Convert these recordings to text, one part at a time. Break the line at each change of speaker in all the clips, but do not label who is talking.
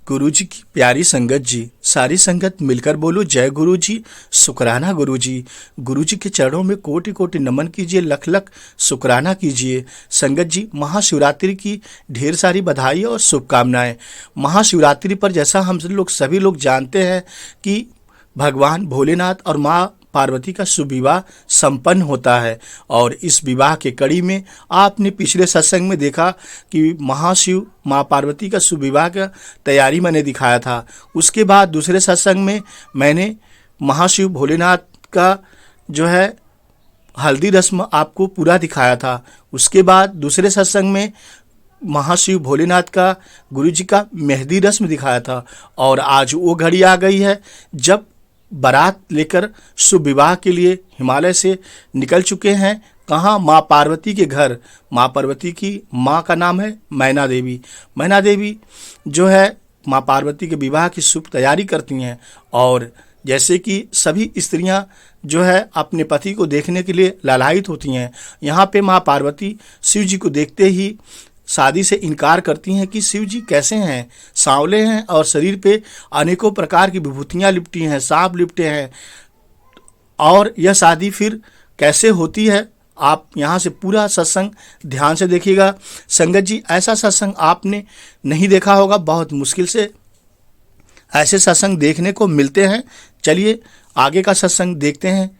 गुरु जी की प्यारी संगत जी, सारी संगत मिलकर बोलो जय गुरु जी, शुक्राना गुरु जी। गुरु जी के चरणों में कोटि कोटि नमन कीजिए, लख लख शुक्राना कीजिए। संगत जी, महाशिवरात्रि की ढेर सारी बधाई और शुभकामनाएं। महाशिवरात्रि पर जैसा हम लोग सभी लोग जानते हैं कि भगवान भोलेनाथ और माँ पार्वती का शुभ विवाह संपन्न होता है। और इस विवाह के कड़ी में आपने पिछले सत्संग में देखा कि महाशिव माँ पार्वती का शुभ विवाह का तैयारी मैंने दिखाया था। उसके बाद दूसरे सत्संग में मैंने महाशिव भोलेनाथ का जो है हल्दी रस्म आपको पूरा दिखाया था। उसके बाद दूसरे सत्संग में महाशिव भोलेनाथ का गुरु जी का मेहंदी रस्म दिखाया था। और आज वो घड़ी आ गई है जब बारात लेकर शुभ विवाह के लिए हिमालय से निकल चुके हैं। कहाँ? माँ पार्वती के घर। माँ पार्वती की माँ का नाम है मैना देवी। मैना देवी जो है माँ पार्वती के विवाह की शुभ तैयारी करती हैं। और जैसे कि सभी स्त्रियां जो है अपने पति को देखने के लिए लालायित होती हैं, यहाँ पे माँ पार्वती शिव जी को देखते ही शादी से इनकार करती हैं कि शिव जी कैसे हैं, सांवले हैं और शरीर पे अनेकों प्रकार की विभूतियाँ लिपटी हैं, सांप लिपटे हैं। और यह शादी फिर कैसे होती है, आप यहाँ से पूरा सत्संग ध्यान से देखिएगा। संगत जी, ऐसा सत्संग आपने नहीं देखा होगा, बहुत मुश्किल से ऐसे सत्संग देखने को मिलते हैं। चलिए आगे का सत्संग देखते हैं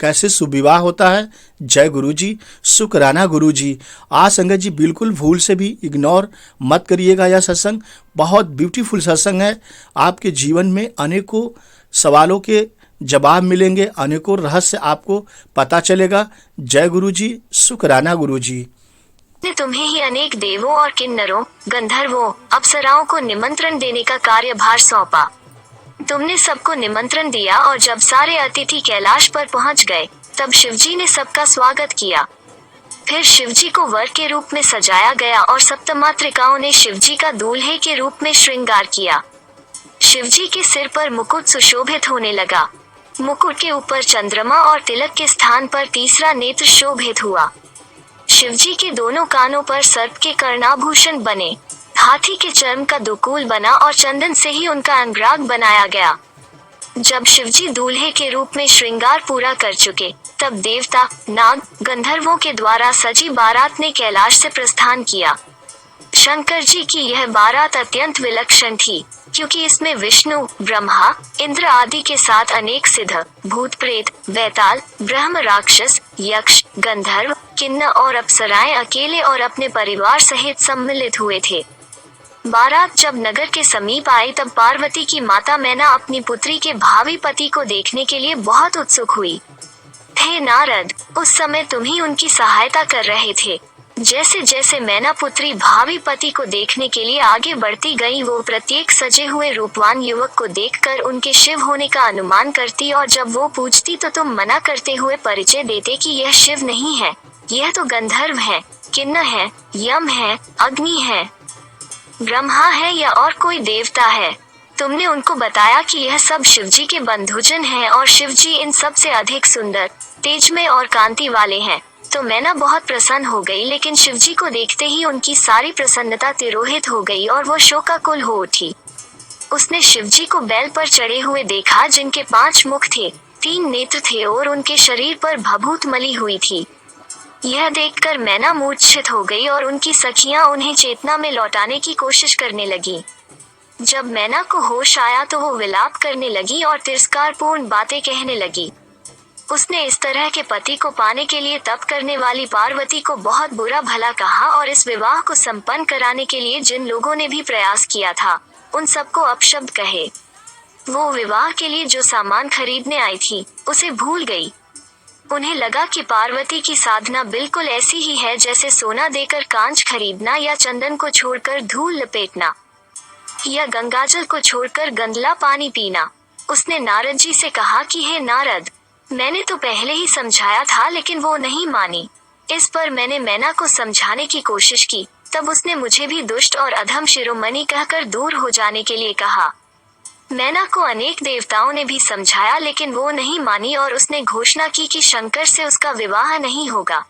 कैसे शुभ विवाह होता है। जय गुरु जी, शुक्राना गुरु जी। आज संगत जी बिल्कुल भूल से भी इग्नोर मत करिएगा, यह सत्संग बहुत ब्यूटीफुल सत्संग है। आपके जीवन में अनेकों सवालों के जवाब मिलेंगे, अनेकों रहस्य आपको पता चलेगा। जय गुरु जी, शुक्राना गुरु जी।
ने तुम्हें ही अनेक देवों और किन्नरों, गंधर्वों, अप्सराओं को निमंत्रण देने का कार्यभार सौंपा। तुमने सबको निमंत्रण दिया और जब सारे अतिथि कैलाश पर पहुंच गए तब शिवजी ने सबका स्वागत किया। फिर शिवजी को वर के रूप में सजाया गया और सप्तमातृकाओं ने शिवजी का दूल्हे के रूप में श्रृंगार किया। शिवजी के सिर पर मुकुट सुशोभित होने लगा। मुकुट के ऊपर चंद्रमा और तिलक के स्थान पर तीसरा नेत्र शोभित हुआ। शिवजी के दोनों कानों पर सर्प के कर्णाभूषण बने। हाथी के चर्म का दुकूल बना और चंदन से ही उनका अंगराग बनाया गया। जब शिवजी दूल्हे के रूप में श्रृंगार पूरा कर चुके तब देवता, नाग, गंधर्वों के द्वारा सजी बारात ने कैलाश से प्रस्थान किया। शंकर जी की यह बारात अत्यंत विलक्षण थी क्योंकि इसमें विष्णु, ब्रह्मा, इंद्र आदि के साथ अनेक सिद्ध, भूत प्रेत, वैताल, ब्रह्म, राक्षस, यक्ष, गंधर्व, किन्नर और अप्सराएं अकेले और अपने परिवार सहित सम्मिलित हुए थे। बारात जब नगर के समीप आई तब पार्वती की माता मैना अपनी पुत्री के भावी पति को देखने के लिए बहुत उत्सुक हुई। हे नारद, उस समय तुम ही उनकी सहायता कर रहे थे। जैसे जैसे मैना पुत्री भावी पति को देखने के लिए आगे बढ़ती गई, वो प्रत्येक सजे हुए रूपवान युवक को देखकर उनके शिव होने का अनुमान करती और जब वो पूछती तो तुम मना करते हुए परिचय देते कि यह शिव नहीं है, यह तो गंधर्व है, किन्नर है, यम है, अग्नि है, ब्रह्मा है या और कोई देवता है। तुमने उनको बताया कि यह सब शिवजी के बंधुजन हैं और शिवजी इन सब से अधिक सुंदर, तेजमय और कांति वाले हैं। तो मैना बहुत प्रसन्न हो गई, लेकिन शिवजी को देखते ही उनकी सारी प्रसन्नता तिरोहित हो गई और वो शोकाकुल हो उठी। उसने शिवजी को बैल पर चढ़े हुए देखा जिनके 5 मुख थे, 3 नेत्र थे और उनके शरीर पर भभूत मली हुई थी। यह देखकर मैना मूर्छित हो गई और उनकी सखियां उन्हें चेतना में लौटाने की कोशिश करने लगी। जब मैना को होश आया तो वो विलाप करने लगी और तिरस्कारपूर्ण बातें कहने लगी। उसने इस तरह के पति को पाने के लिए तप करने वाली पार्वती को बहुत बुरा भला कहा और इस विवाह को संपन्न कराने के लिए जिन लोगों ने भी प्रयास किया था उन सबको अपशब्द कहे। वो विवाह के लिए जो सामान खरीदने आई थी उसे भूल गई। उन्हें लगा कि पार्वती की साधना बिल्कुल ऐसी ही है जैसे सोना देकर कांच खरीदना या चंदन को छोड़कर धूल लपेटना या गंगाजल को छोड़कर गंदला पानी पीना। उसने नारद जी से कहा कि हे नारद, मैंने तो पहले ही समझाया था लेकिन वो नहीं मानी। इस पर मैंने मैना को समझाने की कोशिश की, तब उसने मुझे भी दुष्ट और अधम शिरोमणि कहकर दूर हो जाने के लिए कहा। मैना को अनेक देवताओं ने भी समझाया लेकिन वो नहीं मानी और उसने घोषणा की कि शंकर से उसका विवाह नहीं होगा।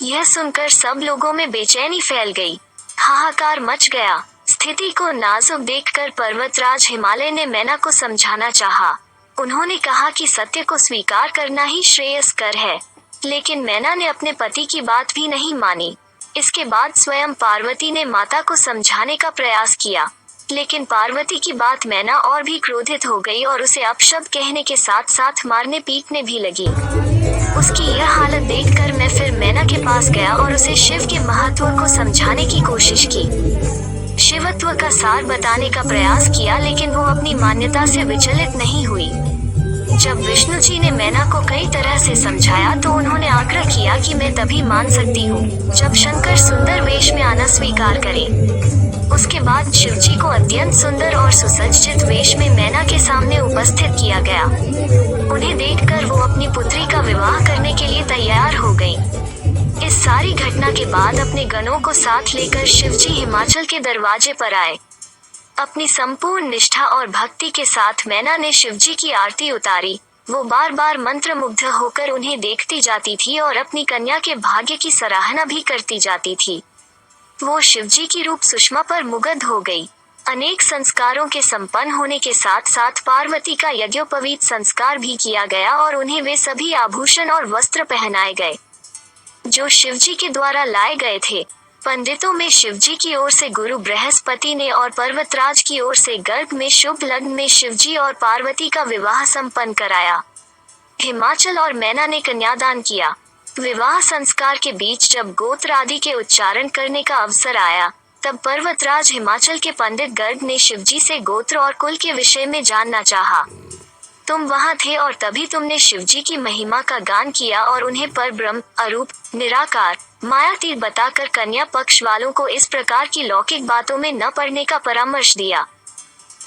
यह सुनकर सब लोगों में बेचैनी फैल गई, हाहाकार मच गया। स्थिति को नाजुक देखकर पर्वतराज हिमालय ने मैना को समझाना चाहा। उन्होंने कहा कि सत्य को स्वीकार करना ही श्रेयस्कर है, लेकिन मैना ने अपने पति की बात भी नहीं मानी। इसके बाद स्वयं पार्वती ने माता को समझाने का प्रयास किया, लेकिन पार्वती की बात मैना और भी क्रोधित हो गई और उसे अपशब्द कहने के साथ साथ मारने पीटने भी लगी। उसकी यह हालत देखकर मैं फिर मैना के पास गया और उसे शिव के महत्व को समझाने की कोशिश की। शिवत्व का सार बताने का प्रयास किया, लेकिन वो अपनी मान्यता से विचलित नहीं हुई। जब विष्णु जी ने मैना को कई तरह से समझाया तो उन्होंने आग्रह किया कि मैं तभी मान सकती हूँ जब शंकर सुंदर वेश में आना स्वीकार करें। उसके बाद शिवजी को अत्यंत सुंदर और सुसज्जित वेश में मैना के सामने उपस्थित किया गया। उन्हें देखकर वो अपनी पुत्री का विवाह करने के लिए तैयार हो गई। इस सारी घटना के बाद अपने गणों को साथ लेकर शिवजी हिमाचल के दरवाजे पर आए। अपनी संपूर्ण निष्ठा और भक्ति के साथ मैना ने शिवजी की आरती उतारी। वो बार बार मंत्रमुग्ध होकर उन्हें देखती जाती थी और अपनी कन्या के भाग्य की सराहना भी करती जाती थी। वो शिवजी की रूप सुषमा पर मुग्ध हो गई। अनेक संस्कारों के संपन्न होने के साथ साथ पार्वती का यज्ञोपवीत संस्कार भी किया गया और उन्हें वे सभी आभूषण और वस्त्र पहनाए गए जो शिवजी के द्वारा लाए गए थे। पंडितों में शिवजी की ओर से गुरु बृहस्पति ने और पर्वतराज की ओर से गर्भ में शुभ लग्न में शिवजी और पार्वती का विवाह संपन्न कराया। हिमाचल और मैना ने कन्यादान किया। विवाह संस्कार के बीच जब गोत्र आदि के उच्चारण करने का अवसर आया, तब पर्वतराज हिमाचल के पंडित गर्ग ने शिवजी से गोत्र और कुल के विषय में जानना चाहा। तुम वहां थे और तभी तुमने शिवजी की महिमा का गान किया और उन्हें परब्रह्म, अरूप, निराकार, मायातीत बताकर कन्या पक्ष वालों को इस प्रकार की लौकिक बातों में न पड़ने का परामर्श दिया।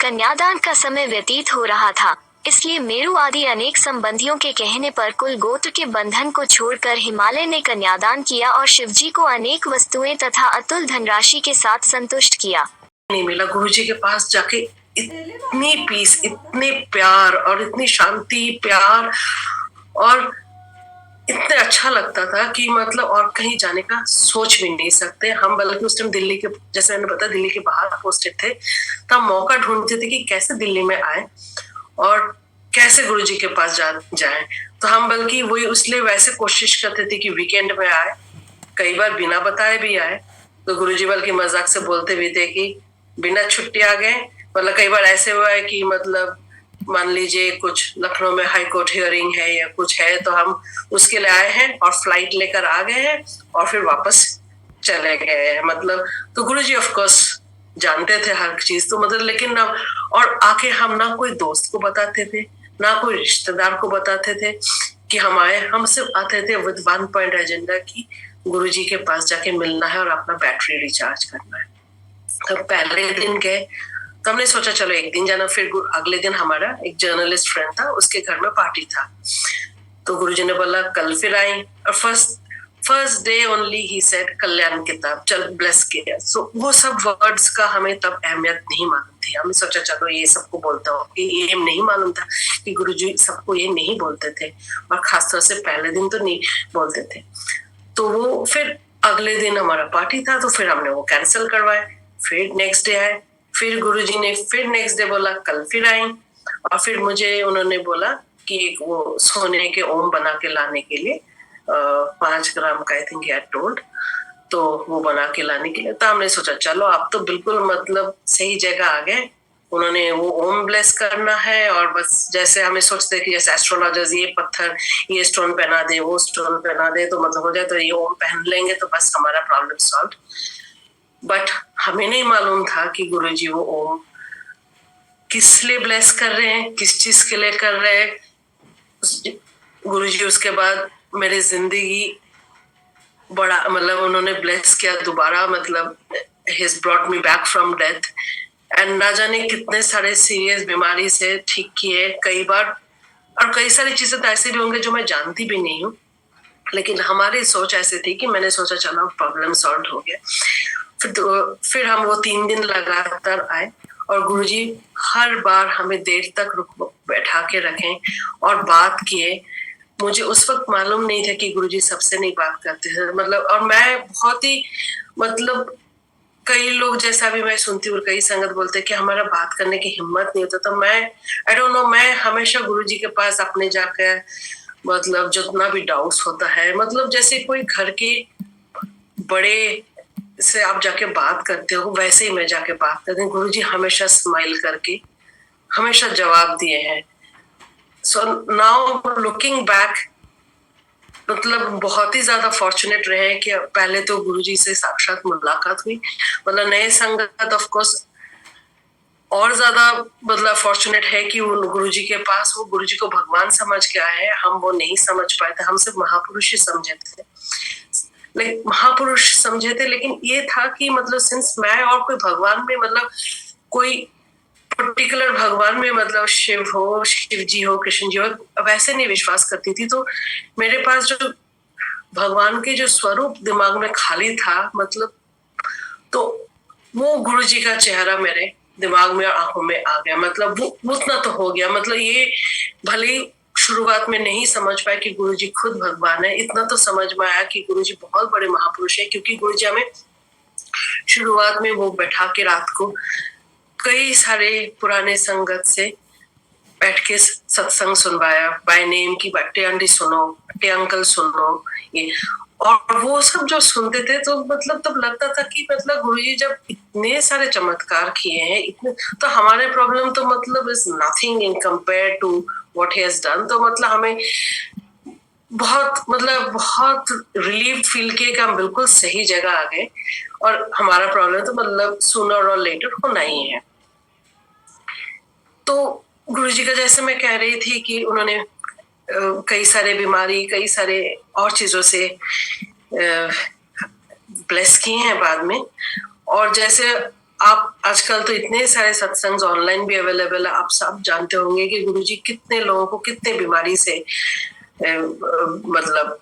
कन्यादान का समय व्यतीत हो रहा था, इसलिए मेरु आदि अनेक संबंधियों के कहने पर कुल गोत्र के बंधन को छोड़कर हिमालय ने कन्यादान किया और शिवजी को अनेक वस्तुएं तथा अतुल धनराशि के साथ संतुष्ट किया।
नहीं मिला। गुरुजी के पास जाके इतनी पीस, इतने प्यार और इतनी शांति, प्यार और इतने अच्छा लगता था कि मतलब और कहीं जाने का सोच भी नहीं सकते हम। बल्कि उस टाइम दिल्ली के, जैसे मैंने बताया, दिल्ली के बाहर पोस्टेड थे, तो हम मौका ढूंढते थे कि कैसे दिल्ली में आए और कैसे गुरुजी के पास जाएं। तो हम बल्कि वही उसलिए वैसे कोशिश करते थे कि वीकेंड में आए, कई बार बिना बताए भी आए। तो गुरुजी बल्कि मजाक से बोलते भी थे कि बिना छुट्टी आ गए। मतलब कई बार ऐसे हुआ है कि मतलब मान लीजिए कुछ लखनऊ में हाई कोर्ट हियरिंग है या कुछ है, तो हम उसके लिए आए हैं और फ्लाइट लेकर आ गए हैं और फिर वापस चले गए हैं। मतलब तो गुरुजी ऑफ कोर्स जानते थे हर चीज। तो मतलब लेकिन ना, और आके हम ना कोई दोस्त को बताते थे ना कोई रिश्तेदार को बताते थे कि हम आए। हम सिर्फ आते थे विद वन पॉइंट एजेंडा कि गुरुजी के पास जाके मिलना है और अपना बैटरी रिचार्ज करना है। तो पहले दिन गए तो हमने सोचा चलो एक दिन जाना। फिर अगले दिन हमारा एक जर्नलिस्ट फ्रेंड था, उसके घर में पार्टी था। तो गुरुजी ने बोला कल फिर आए, और फर्स्ट डे ओनली ही सेड कल्याण किताब, चल ब्लेस किया। सो वो सब वर्ड्स का हमें तब अहमियत नहीं मालूम थी। हमने सोचा चलो ये सबको बोलता हूँ, ये नहीं मालूम था कि गुरुजी सबको ये नहीं बोलते थे, और खासतौर से पहले दिन तो नहीं बोलते थे। तो वो फिर अगले दिन हमारा पार्टी था, तो फिर हमने वो कैंसिल करवाए। फिर नेक्स्ट डे आए, फिर गुरुजी ने फिर नेक्स्ट डे बोला कल फिर आए, और फिर मुझे उन्होंने बोला कि वो सोने के ओम बना के लाने के लिए 5 ग्राम का आई थिंक आई टोल्ड, तो वो बना के लाने के लिए। तो हमने सोचा चलो आप तो बिल्कुल मतलब सही जगह आ गए। उन्होंने वो ओम ब्लेस करना है, और बस जैसे हमें सोचते कि जैसे एस्ट्रोलॉजर्स ये पत्थर ये स्टोन पहना दे वो स्टोन पहना दे तो मतलब हो जाए, तो ये ओम पहन लेंगे तो बस हमारा प्रॉब्लम सॉल्व। बट हमें नहीं मालूम था कि गुरुजी वो ओम किस लिए ब्लेस कर रहे हैं, किस चीज के लिए कर रहे हैं। गुरुजी उसके बाद मेरी जिंदगी बड़ा मतलब उन्होंने ब्लेस किया दोबारा, मतलब he's brought me back from death, and ना जाने कितने सारे सीरियस बीमारी से ठीक किए कई बार। और कई सारी चीजें तो ऐसे भी होंगे जो मैं जानती भी नहीं हूँ, लेकिन हमारी सोच ऐसी थी कि मैंने सोचा चलो प्रॉब्लम सॉल्व हो गया। फिर हम वो 3 दिन लगातार आए, और गुरुजी हर बार हमें देर तक बैठा के रखें और बात किए। मुझे उस वक्त मालूम नहीं था कि गुरुजी सबसे नहीं बात करते थे, मतलब। और मैं बहुत ही मतलब कई लोग जैसा भी मैं सुनती हूँ, कई संगत बोलते हैं कि हमारा बात करने की हिम्मत नहीं होता। तो मैं आई डोंट नो, मैं हमेशा गुरुजी के पास अपने जाकर मतलब जितना भी डाउट्स होता है, मतलब जैसे कोई घर के बड़े से आप जाके बात करते हो वैसे ही मैं जाके बात करती हूँ। गुरुजी हमेशा स्माइल करके हमेशा जवाब दिए हैं। सो नाउ लुकिंग बैक, मतलब बहुत ही ज्यादा फॉर्चुनेट रहे कि पहले तो गुरुजी से साक्षात मुलाकात हुई। मतलब नए संगत ऑफ कोर्स और ज्यादा मतलब फॉर्चुनेट है कि वो गुरुजी के पास वो गुरुजी को भगवान समझ के आए हैं। हम वो नहीं समझ पाए थे, हम सिर्फ महापुरुष ही समझे थे, लेकिन महापुरुष समझे थे। लेकिन ये था कि मतलब सिंस मैं और कोई भगवान में मतलब कोई पर्टिकुलर भगवान में मतलब शिव हो, शिव जी हो, कृष्ण जी हो, वैसे नहीं विश्वास करती थी। तो मेरे पास जो भगवान के जो स्वरूप दिमाग में खाली था, मतलब तो वो गुरु जी का चेहरा मेरे दिमाग में और आंखों में आ गया। मतलब वो उतना तो हो गया। मतलब ये भले ही शुरुआत में नहीं समझ पाए कि गुरुजी खुद भगवान है, इतना तो समझ में आया कि गुरुजी बहुत बड़े महापुरुष है। क्योंकि गुरुजी हमें शुरुआत में वो बैठा के रात को कई सारे पुराने संगत से बैठ के सत्संग सुनवाया, बाय नेम की बट्टे आंटी सुनो, बट्टे अंकल सुनो, ये। और वो सब जो सुनते थे तो मतलब तब लगता था कि मतलब गुरुजी जब इतने सारे चमत्कार किए हैं, इतने, तो हमारे प्रॉब्लम तो मतलब is nothing in compare to what he has done. तो मतलब हमें बहुत रिलीव फील किए कि हम बिल्कुल सही जगह आ गए और हमारा प्रॉब्लम तो मतलब सूनर और लेटर होना ही है। तो गुरुजी का जैसे मैं कह रही थी कि उन्होंने कई सारे बीमारी, कई सारे और चीजों से ब्लेस किए हैं बाद में। और जैसे आप आजकल तो इतने सारे सत्संग ऑनलाइन भी अवेलेबल है, आप सब जानते होंगे कि गुरुजी कितने लोगों को कितने बीमारी से मतलब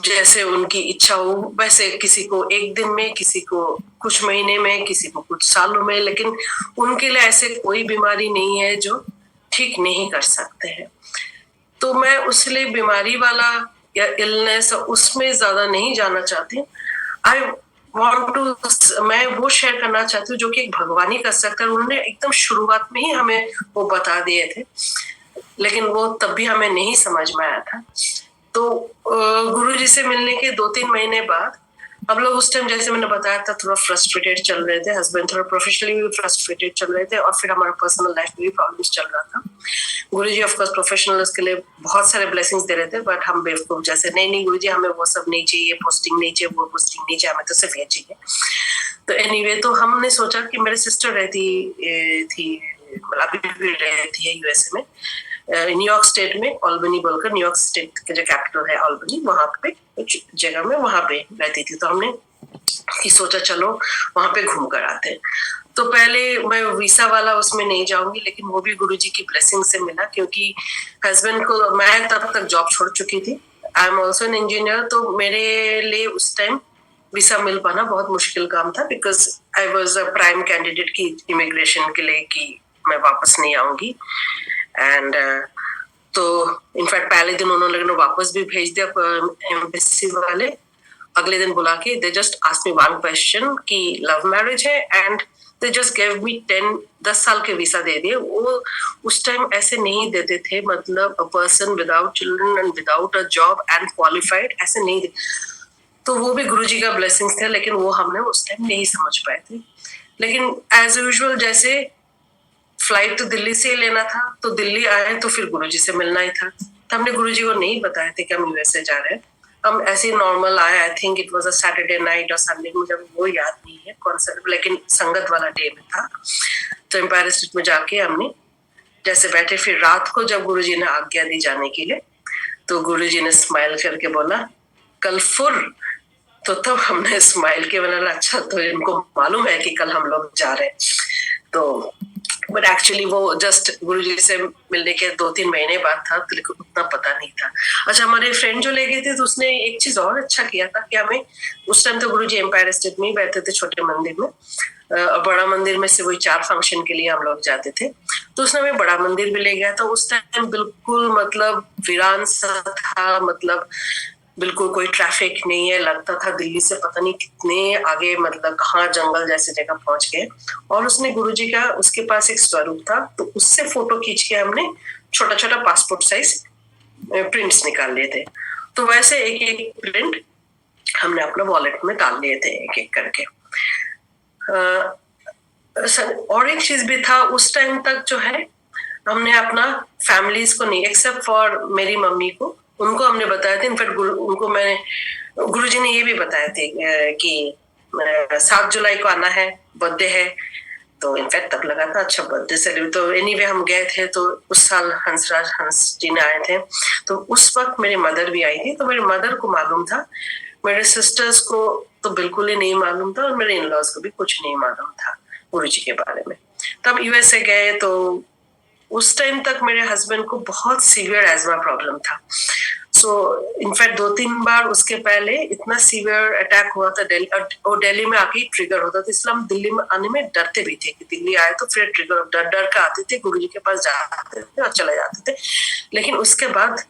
जैसे उनकी इच्छा हो वैसे, किसी को एक दिन में, किसी को कुछ महीने में, किसी को कुछ सालों में, लेकिन उनके लिए ऐसे कोई बीमारी नहीं है जो ठीक नहीं कर सकते हैं। तो मैं उसलिए बीमारी वाला या इलनेस उसमें ज्यादा नहीं जाना चाहती। आई वांट टू, मैं वो शेयर करना चाहती हूँ जो कि एक भगवान ही कर सकता है। उन्होंने एकदम शुरुआत में ही हमें वो बता दिए थे, लेकिन वो तब भी हमें नहीं समझ में आया था। तो गुरु जी से मिलने के 2-3 महीने बाद हम लोग उस टाइम, जैसे मैंने बताया था, थोड़ा फ्रस्ट्रेटेड चल रहे थे। हस्बैंड थोड़ा प्रोफेशनली भी फ्रस्ट्रेटेड चल रहे थे और फिर हमारा पर्सनल लाइफ में भी प्रॉब्लम्स चल रहा था। गुरुजी ऑफ कोर्स प्रोफेशनल्स के लिए बहुत सारे ब्लेसिंग्स दे रहे थे, बट हम बेवकूफ जैसे, नहीं गुरुजी हमें वो सब नहीं चाहिए, पोस्टिंग नहीं चाहिए, वो पोस्टिंग नहीं चाहिए, हमें तो सिर्फ ये चाहिए। तो एनीवे, तो हमने सोचा कि मेरी सिस्टर रहती थी, अभी भी रहती है यूएसए में, न्यूयॉर्क स्टेट में, ऑल्बनी बोलकर, न्यूयॉर्क स्टेट का जो कैपिटल है ऑल्बनी, वहां पे कुछ जगह में वहां पे रहती थी। तो हमने सोचा चलो वहां पे घूम कर आते हैं। तो पहले मैं वीसा वाला उसमें नहीं जाऊंगी, लेकिन वो भी गुरुजी की ब्लेसिंग से मिला, क्योंकि हस्बैंड को, मैं तब तक जॉब छोड़ चुकी थी, I am also an engineer, तो मेरे लिए उस टाइम वीसा मिल पाना बहुत मुश्किल काम था, because I was a prime candidate की इमिग्रेशन के लिए कि मैं वापस नहीं आऊंगी। एंड तो इनफैक्ट पहले दिन उन्होंने वापस भी भेज दिया एम्बेसी वाले। अगले दिन बुला के they just asked me one question कि लव मैरिज है, and they just give me 10 साल के वीसा दे दिए। वो उस टाइम ऐसे नहीं देते थे, मतलब a person without children and without a job and qualified ऐसे नहीं दे। तो वो भी गुरुजी का ब्लेसिंग्स थे, लेकिन वो हमने उस टाइम नहीं समझ पाए थे। लेकिन एज यूजुअल, जैसे फ्लाइट तो दिल्ली से ही लेना था, तो दिल्ली आए तो फिर गुरुजी से मिलना ही था। तो हमने गुरुजी को नहीं बताया थे कि हम यूएसए जा रहे हैं, हम ऐसे ही नॉर्मल आए। I think it was a Saturday night और संडे, मुझे वो याद नहीं है कौन सा, लेकिन संगत वाला डे में था। तो एम्पायर स्टेट में जाके हमने जैसे बैठे, फिर रात को जब गुरुजी ने आज्ञा दी जाने के लिए, तो गुरुजी ने स्माइल करके बोला कल फुर। तो तब हमने स्माइल के बोला अच्छा, तो इनको मालूम है कि कल हम लोग जा रहे हैं। तो बट एक्चुअली वो जस्ट गुरुजी से मिलने के 2-3 महीने बाद था, तो उतना पता नहीं था। अच्छा, हमारे फ्रेंड जो ले गए थे, तो उसने एक चीज और अच्छा किया था कि हमें उस टाइम तो गुरुजी एम्पायर स्टेट में ही बैठते थे, छोटे मंदिर में, और बड़ा मंदिर में से वही 4 फंक्शन के लिए हम लोग जाते थे। तो उसने हमें बड़ा मंदिर भी ले गया था। उस टाइम बिल्कुल मतलब वीरान सा था, मतलब बिल्कुल कोई ट्रैफिक नहीं है, लगता था दिल्ली से पता नहीं कितने आगे, मतलब कहाँ जंगल जैसी जगह पहुंच गए। और उसने गुरुजी का, उसके पास एक स्वरूप था, तो उससे फोटो खींच के हमने छोटा छोटा पासपोर्ट साइज प्रिंट्स निकाल लिए थे। तो वैसे एक एक प्रिंट हमने अपना वॉलेट में डाल लिए थे एक एक करके। और एक चीज भी था, उस टाइम तक जो है हमने अपना फैमिलीज को नहीं, एक्सेप्ट फॉर मेरी मम्मी को, उनको हमने बताया था। इनफैक्ट उनको मैंने, गुरुजी ने ये भी बताया थे कि 7 जुलाई को आना है, बर्थडे है। तो इनफैक्ट तब लगा था अच्छा बर्थडे सेलिब्रेट, तो एनीवे हम गए थे। तो उस साल हंस जी ने आए थे, तो उस वक्त मेरी मदर भी आई थी। तो मेरी मदर को मालूम था, मेरे सिस्टर्स को तो बिल्कुल ही नहीं मालूम था, और मेरे इन लॉज को भी कुछ नहीं मालूम था गुरुजी के बारे में। तब यूएसए गए, तो उस टाइम तक मेरे हस्बैंड को बहुत सीवियर एजमा प्रॉब्लम था। सो इनफैक्ट 2-3 बार उसके पहले इतना सीवियर अटैक हुआ था दिल्ली, और दिल्ली में आके ट्रिगर होता था। इसलिए हम दिल्ली में आने में डरते भी थे कि दिल्ली आए तो फिर ट्रिगर, डर डर के आते थे, गुरुजी के पास जाते थे और चले जाते थे। लेकिन उसके बाद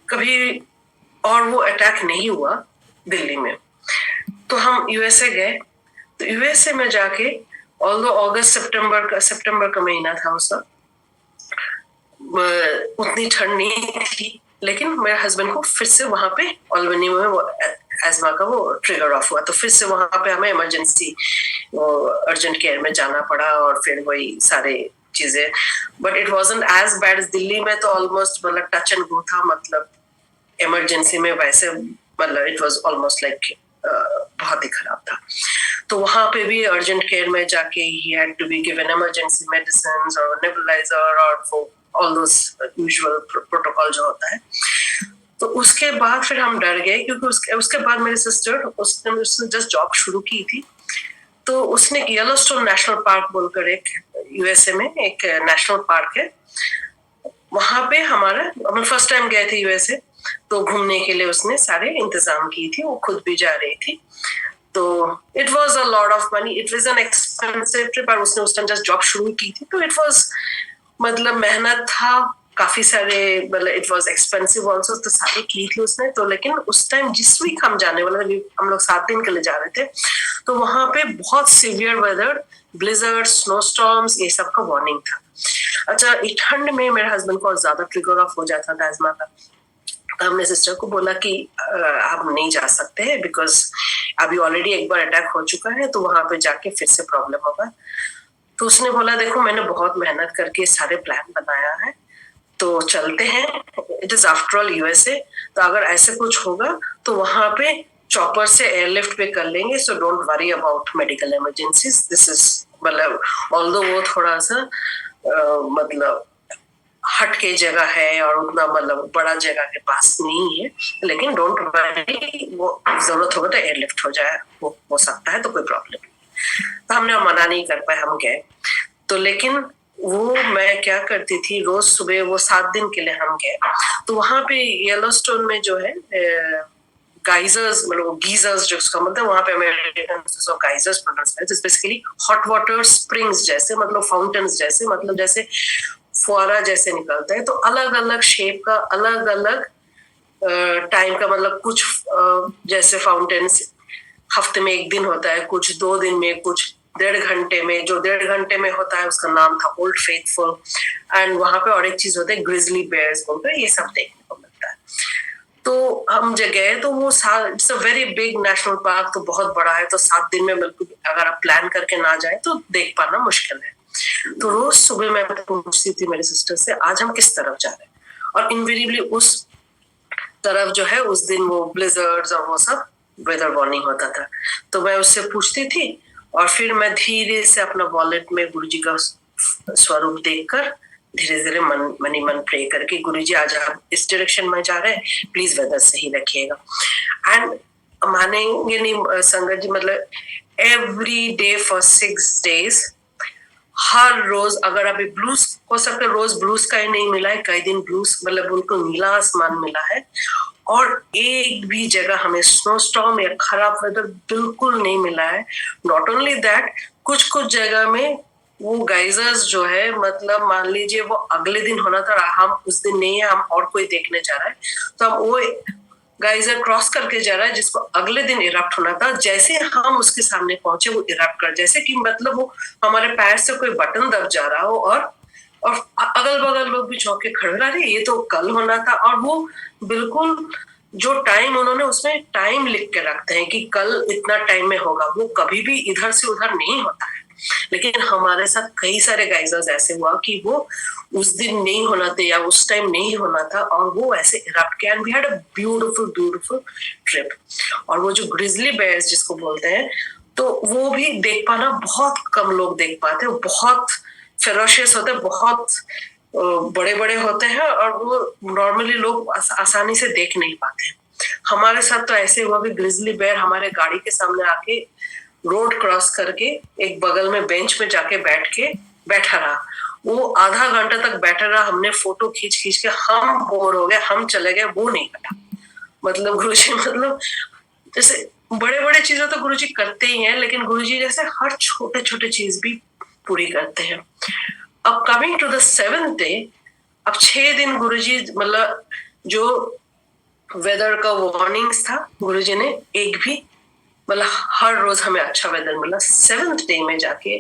कभी और वो अटैक नहीं हुआ दिल्ली में। तो हम यूएसए गए। तो यूएसए में जाके, ऑल्दो अगस्त सितंबर का महीना था उस वक्त, उतनी ठंड नहीं थी, लेकिन मेरे हस्बैंड को फिर से वहां पे अल्बनी में वो एजमा का वो ट्रिगर ऑफ हुआ। तो फिर से वहां पे हमें इमरजेंसी अर्जेंट केयर में जाना पड़ा, और फिर वही सारे चीजें। But it wasn't as bad as Delhi में, तो ऑलमोस्ट मतलब टच एंड गो था, मतलब इमरजेंसी में वैसे, मतलब इट वाज ऑलमोस्ट लाइक बहुत ही खराब था। तो वहां पे भी अर्जेंट केयर में जाके he had to be given emergency medicine और नेबुलाइजर और ऑल दोस यूजुअल प्रोटोकॉल जो होता है। तो उसके बाद फिर हम डर गए, क्योंकि उसके बाद मेरी सिस्टर, उसने जस्ट जॉब शुरू की थी। तो उसने येलोस्टोन नेशनल पार्क बोलकर एक यूएसए में एक नेशनल पार्क है, वहां पे हम फर्स्ट टाइम गए थे यूएसए। तो घूमने के लिए उसने सारे इंतजाम की थी, वो खुद भी जा रही थी। तो it was a lot of money, it was an expensive trip, और उसने उस टाइम जस्ट जॉब शुरू की थी। तो इट वॉज, मतलब मेहनत था काफी सारे, मतलब इट वॉज एक्सपेंसिव ऑल्सो, तो सारे की थी उसने। तो लेकिन उस टाइम जिस वीक हम जाने वाले थे, हम लोग 7 दिन के लिए जा रहे थे, तो वहां पे बहुत सीवियर वेदर, ब्लिजर्ड, स्नोस्टॉर्म्स, ये सब का वार्निंग था। अच्छा, ठंड में मेरे हस्बैंड को ज्यादा ट्रिगर ऑफ हो जाता था एजमा का। हमने सिस्टर को बोला कि आप नहीं जा सकते हैं, बिकॉज अभी ऑलरेडी एक बार अटैक हो चुका है, तो वहां पे जाके फिर से प्रॉब्लम होगा। तो उसने बोला, देखो मैंने बहुत मेहनत करके सारे प्लान बनाया है, तो चलते हैं, it is after all USA, तो अगर ऐसे कुछ होगा तो वहां पे चॉपर से एयरलिफ्ट पे कर लेंगे, so don't worry about medical emergencies. This is, मतलब ऑल्दो वो थोड़ा सा मतलब हट के जगह है और उतना मतलब बड़ा जगह के पास नहीं है, लेकिन डोंट वरी, वो जरूरत होगा तो एयरलिफ्ट हो जाए, वो हो सकता है, तो कोई प्रॉब्लम नहीं। तो हमने मना नहीं कर पाए, हम गए। तो लेकिन वो मैं क्या करती थी, रोज सुबह, वो 7 दिन के लिए हम गए, तो वहां पे येलोस्टोन में जो है गाइजर्स, मतलब गीजर्स जिसका मतलब, वहां पे अमेरिकन गाइजर्स प्रोनाउंस है, बेसिकली हॉट वाटर स्प्रिंग्स जैसे, मतलब फाउंटेन्स जैसे, मतलब जैसे फुआरा जैसे निकलता है। तो अलग अलग शेप का, अलग अलग टाइम का, मतलब कुछ जैसे फाउंटेन्स हफ्ते में 1 दिन होता है, कुछ 2 दिन में, कुछ 1.5 घंटे में। जो 1.5 घंटे में होता है उसका नाम था ओल्ड फेथफुल। एंड वहां पे और एक चीज होता है ग्रिजली बेयर्स बोलकर, ये सब देखने को मिलता है। तो हम जब गए, तो वो it's a very big national park, तो बहुत बड़ा है। तो 7 दिन में बिल्कुल अगर आप प्लान करके ना जाए तो देख पाना मुश्किल है। तो रोज सुबह मैं पूछती थी मेरे सिस्टर से, आज हम किस तरफ जा रहे हैं, और इनवेरिएबली उस तरफ जो है उस दिन वो ब्लिजर्ड्स और वो सब वेदर वार्निंग होता था। तो मैं उससे पूछती थी, और फिर मैं धीरे से अपना वॉलेट में गुरुजी का स्वरूप देखकर धीरे धीरे मन ही मन प्रे करके, गुरुजी आज आप इस डायरेक्शन में जा रहे हैं, प्लीज वेदर सही रखिएगा। एंड मानेंगे नहीं संगत जी, मतलब एवरी डे फॉर 6 days, हर रोज, अगर अभी ब्लूज हो सकता है, रोज ब्लूज का ही नहीं मिला है, कई दिन ब्लूज, मतलब उनको नीला आसमान मिला है, और एक भी जगह हमें स्नोस्टॉर्म या खराब वेदर बिल्कुल नहीं मिला है। नॉट ओनली दैट, कुछ कुछ जगह में वो गाइजर्स जो है, मतलब मान लीजिए वो अगले दिन होना था, हम उस दिन नहीं है, हम और कोई देखने जा रहा है, तो हम वो गाइजर क्रॉस करके जा रहा है जिसको अगले दिन इरप्ट होना था। जैसे हम उसके सामने पहुंचे वो इरप्ट कर, जैसे कि मतलब वो हमारे पैर से कोई बटन दब जा रहा हो, और अगल बगल लोग भी चौंक के खड़े, अरे ये तो कल होना था। और वो बिल्कुल जो टाइम उन्होंने उसमें टाइम लिख के रखते हैं कि कल इतना टाइम में होगा, वो कभी भी इधर से उधर नहीं होता है। लेकिन हमारे साथ कई सारे गाइजर्स ऐसे हुआ कि वो उस दिन नहीं होना था या उस टाइम नहीं होना था, और वो ऐसे इरप्ट किया। And we had a beautiful beautiful trip. और वो जो ग्रिजली बेयर्स जिसको बोलते हैं, तो वो भी देख पाना बहुत कम लोग देख पाते हैं। बहुत फेरोशियस होते हैं, बहुत बड़े बड़े होते हैं, और वो नॉर्मली लोग आसानी से देख नहीं पाते हैं। हमारे साथ तो ऐसे हुआ कि ग्रिजली बेयर हमारे गाड़ी के सामने आके रोड क्रॉस करके एक बगल में बेंच में जाके बैठा रहा। वो आधा घंटा तक बैठा रहा। हमने फोटो खींच खींच के हम बोर हो गए, हम चले गए, वो नहीं हटा। मतलब गुरुजी मतलब जैसे बड़े बड़े चीजें तो गुरुजी करते ही हैं, लेकिन गुरुजी जैसे हर छोटे छोटे चीज भी पूरी करते हैं। अब coming to the 7th day, अब 6 दिन गुरुजी मतलब जो वेदर का वार्निंग्स था, गुरुजी ने एक भी मतलब हर रोज हमें अच्छा वेदर मिला। 7th डे में जाके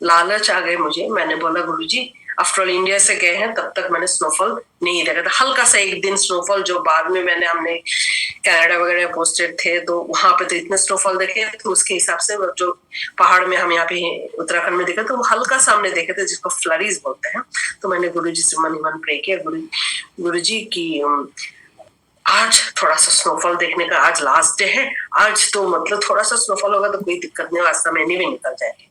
लालच आ गए मुझे। मैंने बोला गुरुजी, आफ्टर ऑल इंडिया से गए हैं, तब तक मैंने स्नोफॉल नहीं देखा था। हल्का सा एक दिन स्नोफॉल जो बाद में हमने कनाडा वगैरह पोस्टेड थे, तो वहां पे तो इतने स्नोफॉल देखे, तो उसके हिसाब से जो पहाड़ में हम यहाँ पे उत्तराखंड में देखे, तो वो हल्का सा हमने देखे थे जिसको फ्लरीज बोलते हैं। तो मैंने गुरुजी से मन ही मन प्रे किया, गुरुजी की आज थोड़ा सा स्नोफॉल देखने का, आज लास्ट डे है, आज तो मतलब थोड़ा सा स्नोफॉल होगा तो कोई दिक्कत नहीं, रास्ता में नहीं निकल जाएंगे।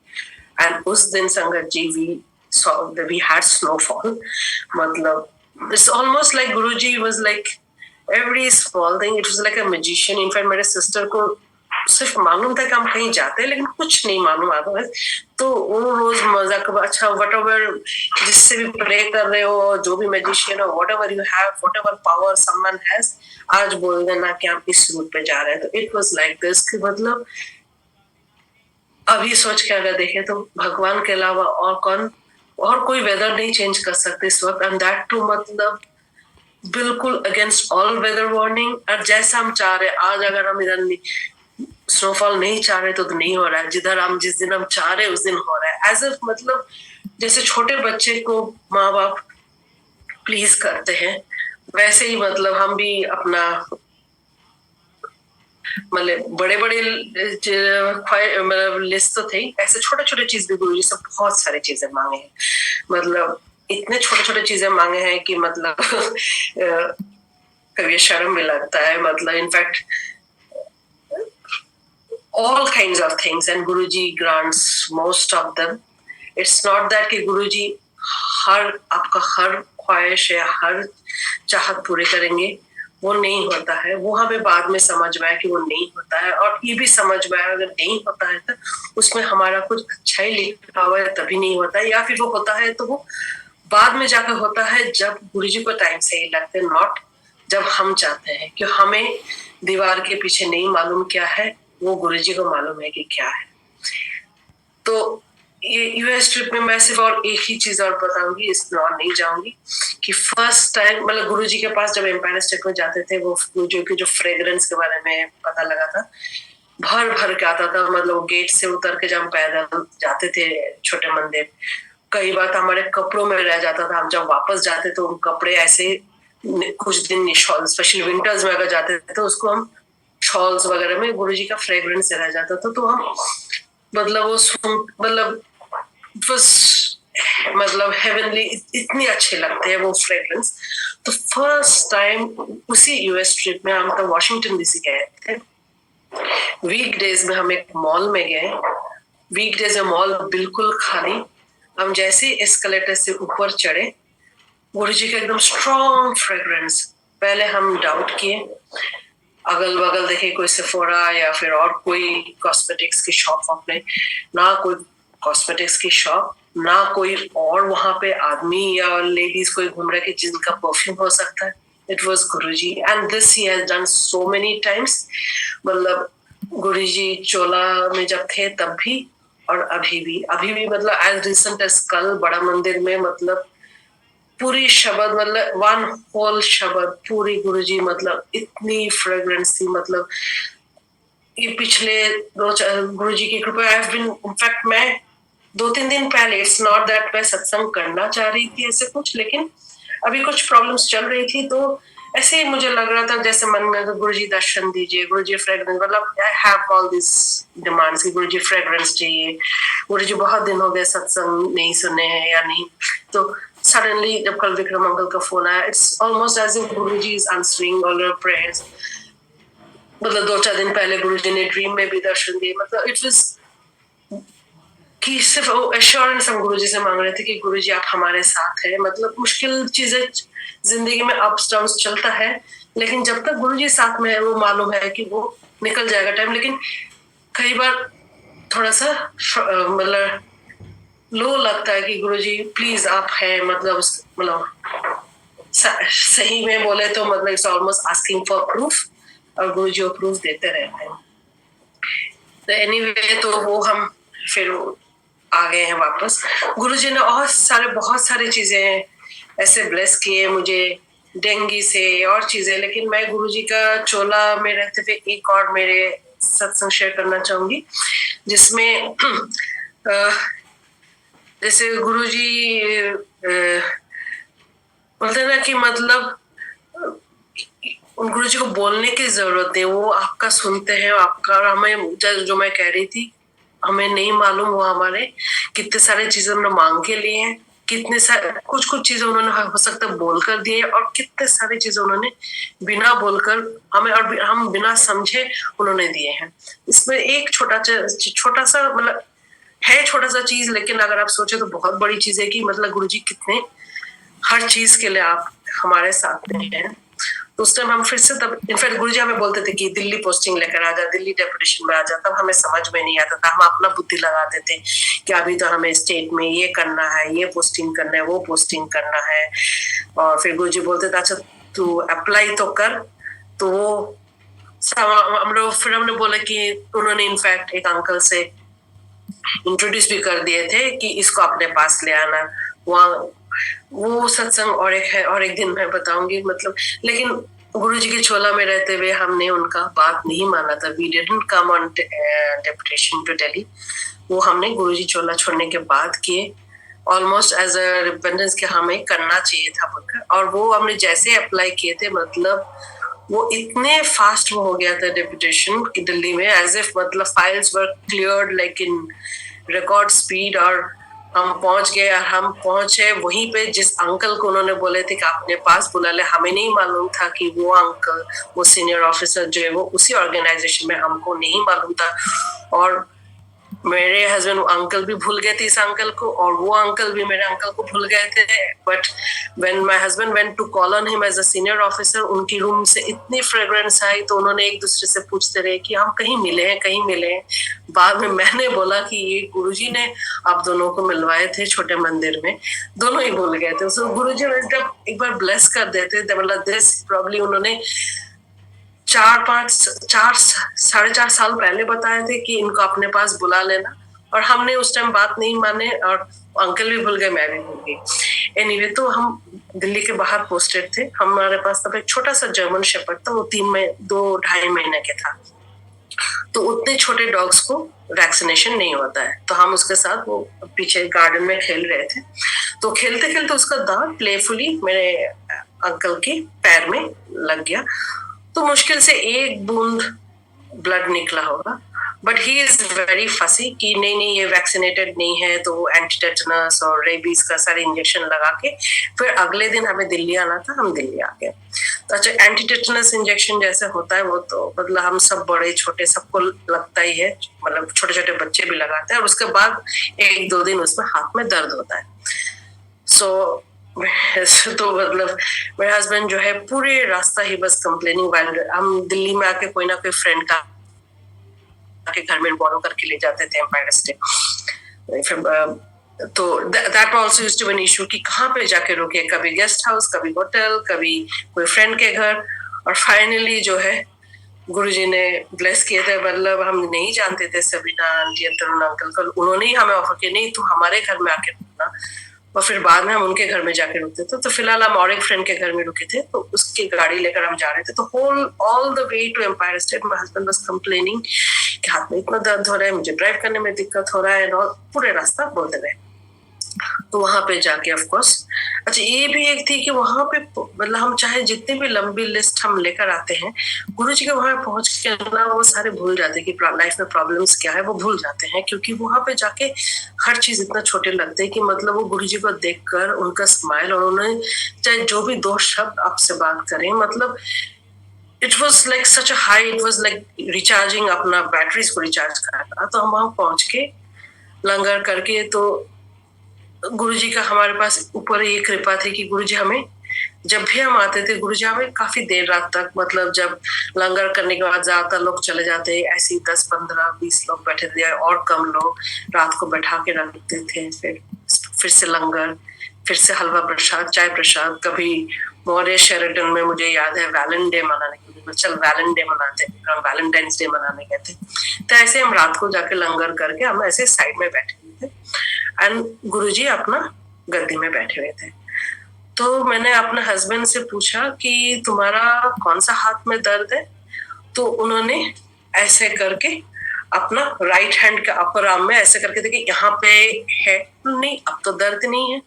एंड उस दिन संगत जी we had snowfall. मतलब it's almost like Guruji was like every small thing, it was like a magician. In fact मेरे सिस्टर को सिर्फ मालूम था कि हम कहीं जाते हैं, लेकिन कुछ नहीं मालूम आता। तो वो रोज मजा कर, अच्छा whatever जिससे भी प्रे कर रहे हो, जो भी मैजिशियन हो, whatever you have, whatever power someone has, आज बोल देना कि हम इस रूट पे जा रहे हैं। तो it was like this कि मतलब अभी सोच के अगर देखें तो भगवान के अलावा और कौन, और कोई वेदर नहीं चेंज कर सकते इस वक्त। एंड दैट टू मतलब बिल्कुल अगेंस्ट ऑल वेदर वार्निंग। और जैसा हम चाह रहे, आज अगर हम इधर स्नोफॉल नहीं चाह रहे तो नहीं हो रहा है, जिधर हम जिस दिन हम चाह रहे उस दिन हो रहा है। एज इफ मतलब जैसे छोटे बच्चे को माँ बाप प्लीज करते हैं, वैसे ही मतलब हम भी अपना मतलब बड़े बड़े मतलब लिस्ट तो थे, ऐसे छोटे छोटे चीज भी गुरुजी से बहुत सारी चीजें मांगे हैं। मतलब इतने छोटे छोटे चीजें मांगे हैं कि मतलब कभी शर्म भी लगता है। मतलब in fact all kinds of things, and Guruji grants most of them. It's not that कि गुरुजी आपका हर ख्वाहिश या हर चाहत पूरे करेंगे, वो नहीं होता है। वो हमें बाद में समझ में आया कि वो नहीं होता है, और ये भी समझ में आया अगर नहीं होता है तो उसमें हमारा कुछ अच्छा ही लिखा हुआ है तभी नहीं होता है, या फिर वो होता है तो वो बाद में जाकर होता है जब गुरुजी को टाइम सही लगता है, नॉट जब हम चाहते हैं। कि हमें दीवार के पीछे नहीं मालूम क्या है, वो गुरुजी को मालूम है कि क्या है। तो ये यूएस ट्रिप में मैं सिर्फ और एक ही चीज और बताऊंगी, इसमें और नहीं जाऊंगी, कि फर्स्ट टाइम मतलब गुरुजी के पास जब एम्पायर स्टेट में जाते थे, वो जो फ्रेग्रेंस के बारे में पता लगा था, भर भर के आता था। मतलब गेट से उतर के जब हम पैदल जाते थे छोटे मंदिर, कई बार हमारे कपड़ों में रह जाता था। हम जब वापस जाते तो कपड़े ऐसे कुछ दिन शॉल, स्पेशली विंटर्स में अगर जाते थे तो उसको हम शॉल्स वगैरह में गुरुजी का फ्रेग्रेंस रह जाता था। तो हम मतलब वो मतलब मतलब हेवनली, इतने अच्छे लगते हैं वो फ्रेग्रेंस। तो फर्स्ट टाइम उसी यूएस ट्रिप में हम तो वॉशिंगटन डीसी गए थे। वीकडेज में हम एक मॉल में गए, वीकडेज में मॉल बिल्कुल खाली। हम जैसे एस्केलेटर से ऊपर चढ़े, गुरुजी का एकदम स्ट्रॉन्ग फ्रेग्रेंस। पहले हम डाउट किए, अगल बगल देखे कोई सेफोरा या फिर और कोई कॉस्मेटिक्स की शॉप, आपने ना कोई कॉस्मेटिक्स की शॉप, ना कोई और वहां पे आदमी या लेडीज कोई घूम रहे कि जिनका परफ्यूम हो सकता है। It was Guruji, and this he has done so many times. मतलब गुरुजी चोला में जब थे तब भी और अभी भी मतलब एज रिसेंट एज कल बड़ा मंदिर में मतलब पूरी शब्द मतलब वन होल शब्द पूरी गुरुजी मतलब इतनी फ्रेग्रेंस थी मतलब ये पिछले गुरुजी की कृपा आई हैव बीन इनफैक्ट मैं 2-3 दिन पहले इट्स नॉट दैट मैं सत्संग करना चाह रही थी ऐसे कुछ लेकिन अभी कुछ प्रॉब्लम्स चल रही थी तो ऐसे ही मुझे लग रहा था जैसे मन में गुरुजी दर्शन दीजिए गुरुजी फ्रेग्रेंस मतलब I have all this demands कि गुरुजी फ्रेग्रेंस चाहिए गुरुजी बहुत दिन हो गए सत्संग नहीं सुने हैं या नहीं तो सडनली जब कल विक्रम अंकल का फोन आया it's almost as if Guruji is answering all your prayers मतलब 2-4 दिन पहले गुरुजी ने ड्रीम में भी दर्शन दिए मतलब इट वाज कि सिर्फ एश्योरेंस हम गुरुजी से मांग रहे थे कि गुरुजी आप हमारे साथ हैं मतलब मुश्किल चीजें जिंदगी में अप्स डाउन्स चलता है लेकिन जब तक गुरुजी साथ में है वो मालूम है कि वो निकल जाएगा टाइम लेकिन कई बार थोड़ा सा मतलब लो लगता है कि गुरुजी प्लीज आप हैं मतलब सही में बोले तो मतलब it's almost asking for proof और गुरुजी वो प्रूफ देते रहते हैं तो एनीवे तो वो हम फिर आ गए हैं वापस गुरुजी ने और बहुत सारी चीजें ऐसे ब्लेस किए मुझे डेंगू से और चीजें लेकिन मैं गुरुजी का चोला में रहते हुए एक और मेरे सत्संग शेयर करना चाहूंगी जिसमें जैसे गुरुजी बोलते ना कि मतलब उन गुरुजी को बोलने की जरूरत है वो आपका सुनते हैं आपका हमें जो मैं कह रही थी हमें नहीं मालूम हुआ हमारे कितने सारे चीजें हमने मांग के लिए हैं कितने सारे कुछ चीजें उन्होंने हो सकता है बोल कर दिए और कितने सारी चीजें उन्होंने बिना बोलकर हमें और हम बिना समझे उन्होंने दिए हैं इसमें एक छोटा सा मतलब है छोटा सा चीज लेकिन अगर आप सोचे तो बहुत बड़ी चीज है कि मतलब गुरुजी कितने हर चीज के लिए आप हमारे साथ में हैं तो उस टाइम हम फिर से तब इनफैक्ट गुरुजी हमें बोलते थे कि दिल्ली पोस्टिंग लेकर आ जा दिल्ली डेपुटेशन में आ जा तब हमें समझ में नहीं आता था हम अपना बुद्धि लगाते थे कि अभी तो हमें स्टेट में ये करना है ये पोस्टिंग करना है वो पोस्टिंग करना है और फिर गुरुजी बोलते थे अच्छा तू अप्लाई तो कर तो वो हम लोग फिर हमने बोला कि उन्होंने इनफैक्ट एक अंकल से इंट्रोड्यूस भी कर दिए थे कि इसको अपने पास ले आना वहाँ वो सत्संग और एक है और एक दिन मैं बताऊंगी मतलब लेकिन गुरुजी के चोला में रहते हुए हमने उनका बात नहीं माना था we didn't come on deputation to Delhi वो हमने गुरुजी चोला छोड़ने के बाद किए ऑलमोस्ट एज अ रिपेंडेंस के हमें करना चाहिए था बोलकर और वो हमने जैसे अप्लाई किए थे मतलब वो इतने फास्ट हो गया था डेपुटेशन दिल्ली में एज इफ मतलब files were cleared like in record speed और हम पहुंच गए और हम पहुंचे वहीं पे जिस अंकल को उन्होंने बोले थे कि अपने पास बुला ले हमें नहीं मालूम था कि वो अंकल वो सीनियर ऑफिसर जो है वो उसी ऑर्गेनाइजेशन में हमको नहीं मालूम था और मेरे हस्बैंड अंकल भी भूल गए थे इस अंकल को और वो अंकल भी मेरे अंकल को भूल गए थे but when my husband went to call on him as a senior officer उनकी रूम से इतनी फ्रेग्रेंस आई तो उन्होंने एक दूसरे से पूछते रहे कि हम कहीं मिले हैं बाद में मैंने बोला कि ये गुरुजी ने आप दोनों को मिलवाए थे छोटे मंदिर में दोनों ही भूल गए थे सो गुरुजी जब एक बार ब्लेस कर देते मतलब दिस प्रॉब्ली उन्होंने 4-4 साल पहले बताए थे कि इनको अपने पास बुला लेना और हमने उस टाइम बात नहीं माने और अंकल भी भूल गए मैं भी भूल गई एनीवे तो हम दिल्ली के बाहर पोस्टेड थे हमारे पास तब एक छोटा सा जर्मन शेपर्ड था वो 2-2.5 महीने के था तो उतने छोटे डॉग्स को वैक्सीनेशन नहीं होता है तो हम उसके साथ वो पीछे गार्डन में खेल रहे थे तो खेलते खेलते उसका दांत प्लेफुली मेरे अंकल के पैर में लग गया तो मुश्किल से एक बूंद ब्लड निकला होगा बट ही इज वेरी फसी कि नहीं ये वैक्सीनेटेड नहीं है तो एंटीटेटनस और रेबीज का सारे इंजेक्शन लगा के फिर अगले दिन हमें दिल्ली आना था हम दिल्ली आ गए तो अच्छा एंटीटेटनस इंजेक्शन जैसे होता है वो तो मतलब हम सब बड़े छोटे सबको लगता ही है मतलब छोटे छोटे बच्चे भी लगाते हैं और उसके बाद 1-2 दिन उसमें हाथ में दर्द होता है सो तो मतलब मेरे हस्बैंड जो है पूरे रास्ता ही बस कंप्लेनिंग वाइल हम दिल्ली में आके कोई ना कोई फ्रेंड का के घर में बोरो करके ले जाते थे एम्पायर स्टेट तो that also used to be an issue कि कहाँ पे जाके रुके कभी गेस्ट हाउस कभी होटल कभी कोई फ्रेंड के घर और फाइनली जो है गुरुजी ने ब्लेस किए थे मतलब हम नहीं जानते थे सबीना आंटी तरुण अंकल को उन्होंने ही हमें ऑफर किया नहीं तू हमारे घर में आके रुकना और फिर बाद में हम उनके घर में जाके रुकते थे। तो फिलहाल हम और एक फ्रेंड के घर में रुके थे, तो उसकी गाड़ी लेकर हम जा रहे थे। तो all the way to Empire State my husband was complaining कि हाथ में इतना दर्द हो रहा है, मुझे ड्राइव करने में दिक्कत हो रहा है, और पूरे रास्ता बोलते रहे। तो वहां पे जाके ऑफ कोर्स, अच्छा ये भी एक थी कि वहां पे मतलब हम चाहे जितनी भी लंबी लिस्ट हम लेकर आते हैं, गुरुजी के वहां पहुंच के ना वो सारे भूल जाते हैं कि लाइफ में प्रॉब्लम्स क्या है, वो भूल जाते हैं। क्योंकि वहां पे जाके हर चीज इतना छोटे लगते हैं कि मतलब वो गुरुजी को देखकर उनका स्माइल, और उन्हें चाहे जो भी दो शब्द आपसे बात करें, मतलब it was like such a high, it was like recharging, अपना बैटरीज को रिचार्ज करना। तो हम वहां पहुंच के लंगर करके, तो गुरुजी का हमारे पास ऊपर ये कृपा थी कि गुरुजी हमें, जब भी हम आते थे गुरुजी हमें काफी देर रात तक, मतलब जब लंगर करने के बाद ज्यादातर लोग चले जाते, ऐसे ही 10 15 20 लोग बैठे थे और कम लोग रात को बैठा के रखते थे। फिर से लंगर, फिर से हलवा प्रसाद, चाय प्रसाद। कभी मौर्य शेरेटन में मुझे याद है वैलेंटाइन डे मनाने के लिए, चल वैलेंटाइन डे मनाते हैं, हम वैलेंटाइंस डे मनाने गए थे। तो ऐसे हम रात को जाके लंगर करके हम ऐसे साइड में बैठे हुए थे, एंड गुरुजी अपना गद्दी में बैठे हुए थे। तो मैंने अपने हस्बैंड से पूछा कि तुम्हारा कौन सा हाथ में दर्द है? तो उन्होंने ऐसे करके अपना राइट हैंड के अपर आर्म में ऐसे करके देखिए यहाँ पे है, नहीं अब तो दर्द नहीं है।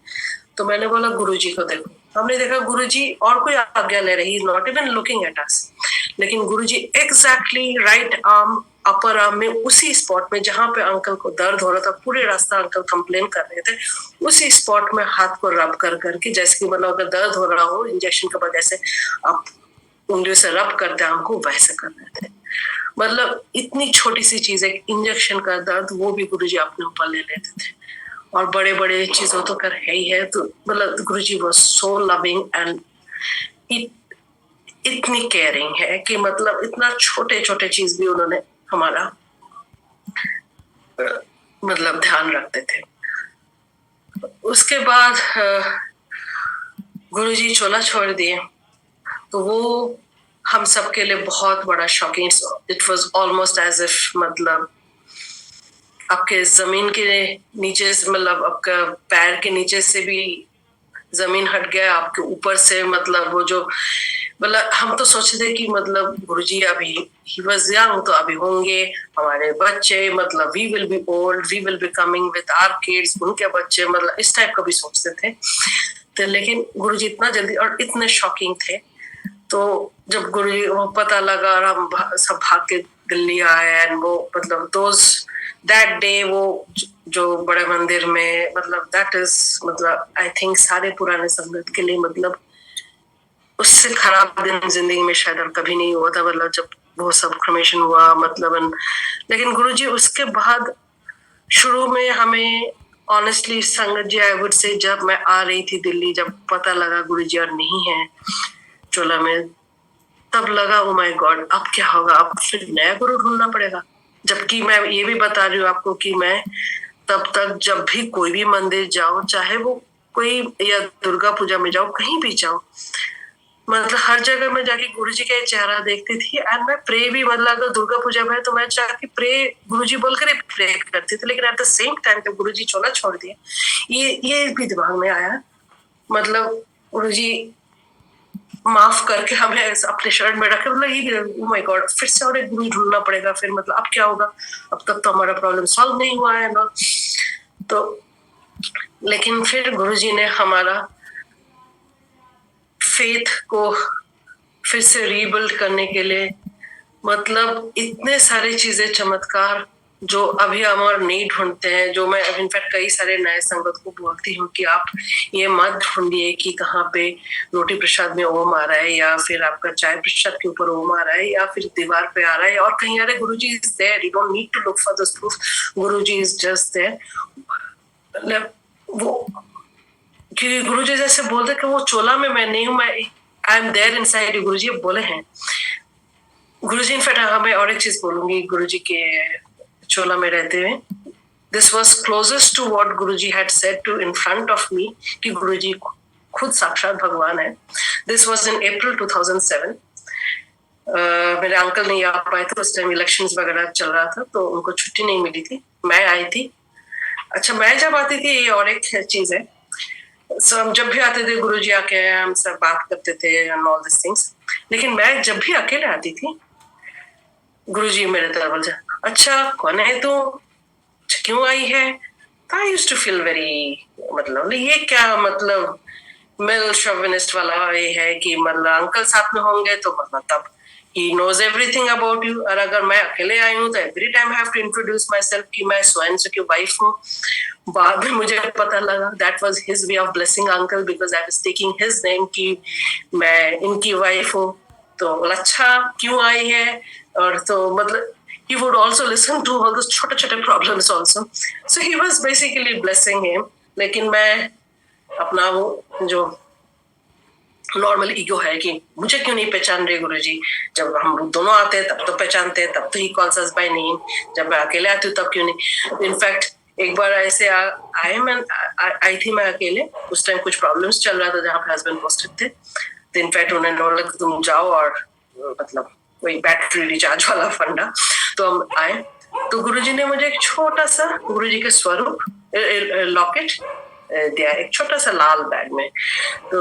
तो मैंने बोला गुरुजी को देखो। हमने देखा गुरुजी और कोई आज्ञा ले रही, not even looking at us, लेकिन Guruji exactly right arm upper arm में उसी स्पॉट में जहां पे अंकल को दर्द हो रहा था, पूरे रास्ता अंकल कंप्लेन कर रहे थे, उसी स्पॉट में हाथ को रब कर करके, जैसे कि मतलब अगर दर्द हो रहा हो इंजेक्शन के बाद जैसे आप उंगलियों से रब करते हैं हमको, वैसे कर रहे थे। मतलब इतनी छोटी सी चीज है, इंजेक्शन का दर्द, वो भी गुरुजी अपने ऊपर ले लेते थे। और बड़े बड़े चीजों तो कर है ही है। तो मतलब गुरुजी वाज सो लविंग एंड इतनी केयरिंग है कि मतलब इतना छोटे छोटे चीज भी उन्होंने हमारा मतलब ध्यान रखते थे। उसके बाद गुरुजी चोला छोड़ दिए, तो वो हम सबके लिए बहुत बड़ा shocking, it was almost as if मतलब आपके जमीन के नीचे से, मतलब आपका पैर के नीचे से भी जमीन हट गया, आपके ऊपर से, मतलब वो जो, मतलब हम तो सोचते थे कि मतलब गुरुजी अभी ही वाज यंग, तो अभी होंगे हमारे बच्चे, मतलब we will be old, we will be coming with our kids, उनके बच्चे, मतलब इस टाइप का भी सोचते थे। तो लेकिन गुरुजी इतना जल्दी और इतने शॉकिंग थे। तो जब गुरुजी वो पता लगा और हम सब भाग के दिल्ली आए, एंड वो मतलब दैट डे वो जो बड़े मंदिर में, मतलब दैट इज, मतलब आई थिंक सारे पुराने संगत के लिए मतलब उससे खराब दिन जिंदगी में शायद और कभी नहीं हुआ था। मतलब जब वो सब क्रमेशन हुआ, मतलब लेकिन गुरुजी उसके बाद शुरू में हमें ऑनेस्टली संगत जी, आई वुड से, जब मैं आ रही थी दिल्ली, जब पता लगा गुरुजी और नहीं है चोला में, तब लगा ओ माय गॉड अब क्या होगा, अब फिर नया गुरु ढूंढना पड़ेगा। जबकि मैं ये भी बता रही हूँ आपको कि मैं तब तक जब भी कोई भी मंदिर जाओ, चाहे वो कोई या दुर्गा पूजा में जाओ, कहीं भी जाओ, मतलब हर जगह में जाके गुरुजी का चेहरा देखती थी। एंड मैं प्रे भी, मतलब अगर दुर्गा पूजा में तो मैं जाके प्रे गुरुजी बोलकर प्रे करती थी। लेकिन एट द सेम टाइम जब गुरुजी चोला छोड़ दिया, ये भी दिमाग में आया, मतलब गुरुजी माफ करके हमें अपने शर्ट में रखे, मतलब ये ओ माय गॉड फिर से और एक गुरु ढूंढना पड़ेगा, फिर मतलब अब क्या होगा, अब तक तो हमारा प्रॉब्लम सॉल्व नहीं हुआ है ना। तो लेकिन फिर गुरुजी ने हमारा फेथ को फिर से रीबिल्ड करने के लिए, मतलब इतने सारे चीजें चमत्कार जो अभी हम और नहीं ढूंढते हैं, जो मैं इनफैक्ट कई सारे नए संगत को बोलती हूँ कि आप ये मत ढूंढिए कि कहाँ पे रोटी प्रसाद में ओम आ रहा है, या फिर आपका चाय प्रसाद के ऊपर ओम आ रहा है, या फिर दीवार पे आ रहा है, और कहीं अरे Guruji is there, you don't need to look for this proof, Guruji is just there. मतलब वो कि गुरुजी जैसे बोलते कि वो चोला में मैं नहीं हूँ, मैं आई एम देयर इनसाइड, गुरुजी बोले हैं। गुरुजी इनफैक्ट हमें और एक चीज बोलूंगी, गुरुजी के चोला में रहते हुए, this was closest to what Guruji had said to in front of me, कि गुरुजी खुद साक्षात भगवान है। This was in April 2007। मेरे अंकल नहीं आ पाए थे उस टाइम, इलेक्शंस वगैरह चल रहा था, तो उनको छुट्टी नहीं मिली थी, मैं आई थी। अच्छा मैं जब आती थी, ये और एक चीज है, हम जब भी आते थे गुरुजी आके हम सब बात करते थे एंड ऑल दिस थिंग्स। लेकिन मैं जब भी अकेले आती थी, गुरुजी मेरे तरफ बोलते, अच्छा कौन है तू, क्यों आई है? I used to feel very, मतलब ये क्या, मतलब मेल शोविनिस्ट वाला ये है कि मतलब अंकल साथ में होंगे तो मतलब तब he knows everything about you, और अगर मैं अकेले आई हूँ तो every time have to introduce myself कि मैं स्वयं की वाइफ हूँ। बाद में मुझे पता लगा that was his way of blessing uncle, because I was taking his name कि मैं इनकी वाइफ हूँ। तो अच्छा क्यों आई है, और तो मतलब he would also listen to all those छोटे छोटे problems also, so he was basically blessing him। लेकिन मैं अपना वो जो नॉर्मल ईगो है कि मुझे क्यों नहीं पहचान रहे गुरुजी, जब हम दोनों आते हैं तब तो पहचानते हैं, तब तो he calls us by name, जब मैं अकेले आती हूँ तब क्यों नहीं। इनफैक्ट एक बार ऐसे आए, मैं आई थी मैं अकेले, उस टाइम कुछ प्रॉब्लम्स चल रहा था जहाँ पे हस्बैंड पोस्टेड थे। तो इनफैक्ट उन्होंने बोला कि तुम जाओ, और मतलब वही बैटरी रिचार्ज वाला फंडा। तो हम आए तो गुरुजी ने मुझे एक छोटा सा गुरुजी के स्वरूप लॉकेट दिया, एक छोटा सा लाल बैग में। तो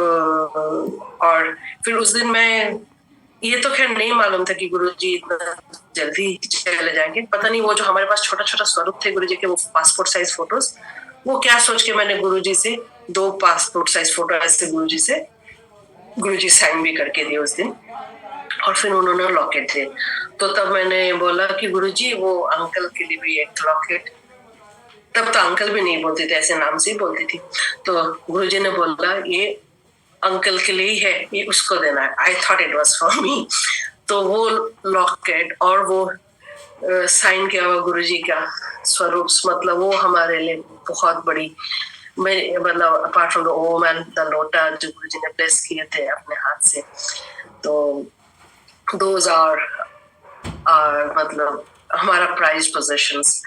और फिर उस दिन मैं, ये तो खैर नहीं मालूम था कि गुरुजी इतना जल्दी चले जाएंगे, पता नहीं वो जो हमारे पास छोटा छोटा स्वरूप थे गुरुजी के, वो पासपोर्ट साइज फोटोज, वो क्या सोच के मैंने गुरुजी से 2 पासपोर्ट साइज फोटो ऐसे गुरुजी साइन भी करके दिए उस दिन, और फिर उन्होंने लॉकेट दिए। तो तब मैंने बोला कि गुरुजी वो अंकल के लिए भी एक लॉकेट, तब तो अंकल भी नहीं बोलती थी, ऐसे नाम से ही बोलती थी। तो गुरुजी ने बोला ये अंकल के लिए ही है, ये उसको देना है। I thought it was for me. तो वो लॉकेट और वो साइन किया हुआ गुरुजी का स्वरूप, मतलब वो हमारे लिए बहुत बड़ी, मैं मतलब apart from the ohm and the लोटा जो गुरुजी ने ब्लेस किए थे अपने हाथ से, तो दोज आर मतलब हमारा prize possessions.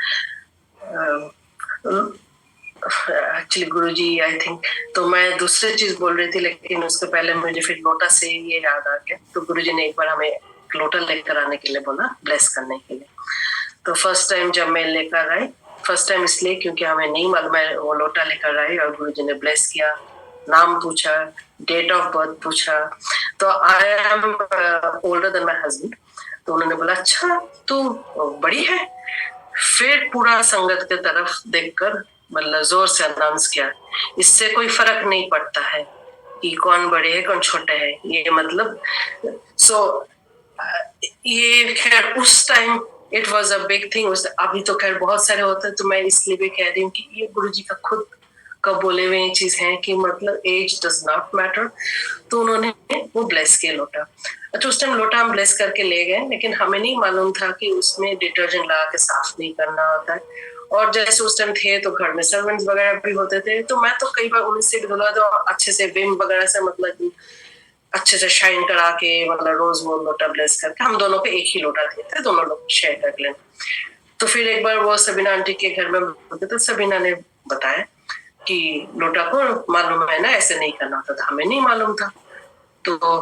Actually Guruji I think, तो मैं दूसरी चीज बोल रही थी लेकिन उसके पहले मुझे फिर लोटा से ये याद आ गया। तो गुरुजी ने एक बार हमें लोटा लेकर आने के लिए बोला, ब्लेस करने के लिए। तो फर्स्ट टाइम जब मैं लेकर आई, फर्स्ट टाइम इसलिए क्योंकि हमें नहीं मालूम, मैं वो लोटा लेकर आई और गुरुजी ने ब्लेस किया, नाम पूछा, डेट ऑफ बर्थ पूछा। तो I am older than my husband, तो उन्होंने बोला अच्छा तू बड़ी है। फिर पूरा संगत के तरफ देखकर मतलब जोर से अनाउंस किया, इससे कोई फर्क नहीं पड़ता है कि कौन बड़े है कौन छोटे है, ये मतलब सो ये खैर उस time it was a big thing. अभी तो खैर बहुत सारे होते हैं, तो मैं इसलिए भी कह रही हूँ कि ये गुरुजी का खुद का बोले हुए चीज है कि मतलब एज डज नॉट मैटर। तो उन्होंने वो ब्लेस किया लोटा। अच्छा उस टाइम लोटा हम ब्लेस करके ले गए, लेकिन हमें नहीं मालूम था कि उसमें डिटर्जेंट लगा के साफ नहीं करना होता है। और जैसे उस टाइम थे तो घर में सर्वेंट्स वगैरह भी होते थे, तो मैं तो कई बार उन्हीं से धुला दो अच्छे से विम वगैरह से, मतलब अच्छे से शाइन करा के, मतलब रोज वो लोटा ब्लेस करके हम दोनों को एक ही लोटा देते, दोनों लोग शेयर कर लें। तो फिर एक बार वो सबीना आंटी के घर में होते, तो सबीना ने बताया कि लोटा को मालूम है ना ऐसे नहीं करना होता था, हमें नहीं मालूम था। तो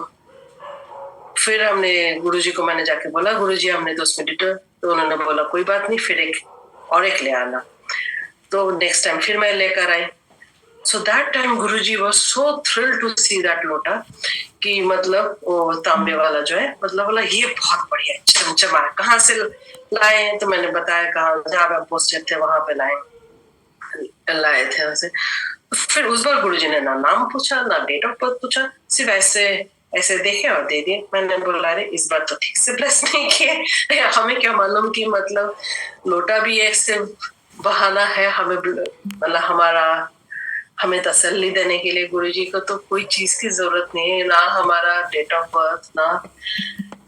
फिर हमने गुरुजी को, मैंने जाके बोला गुरुजी हमने तो उसमें डिटर, तो उन्होंने बोला कोई बात नहीं, फिर एक ले आना। तो नेक्स्ट टाइम फिर मैं लेकर आई। So that time Guruji was so thrilled to see that लोटा कि मतलब वो तांबे वाला जो है, मतलब बोला ये बहुत बढ़िया चमचमा, कहाँ से लाए? तो मैंने बताया कहाँ, जहाँ पे पोस्टेड थे वहां पे लाए थे वैसे। फिर उस बार गुरुजी ने ना नाम पूछा ना डेट ऑफ बर्थ पूछा, सिर्फ ऐसे ऐसे देखे और दे दिए। मैंने बोला अरे इस बार तो ठीक से ब्लेस नहीं किए, हमें क्या मालूम कि मतलब लोटा भी एक सिर्फ बहाना है, हमें मतलब हमें तसल्ली देने के लिए। गुरुजी को तो कोई चीज की जरूरत नहीं है, ना हमारा डेट ऑफ बर्थ ना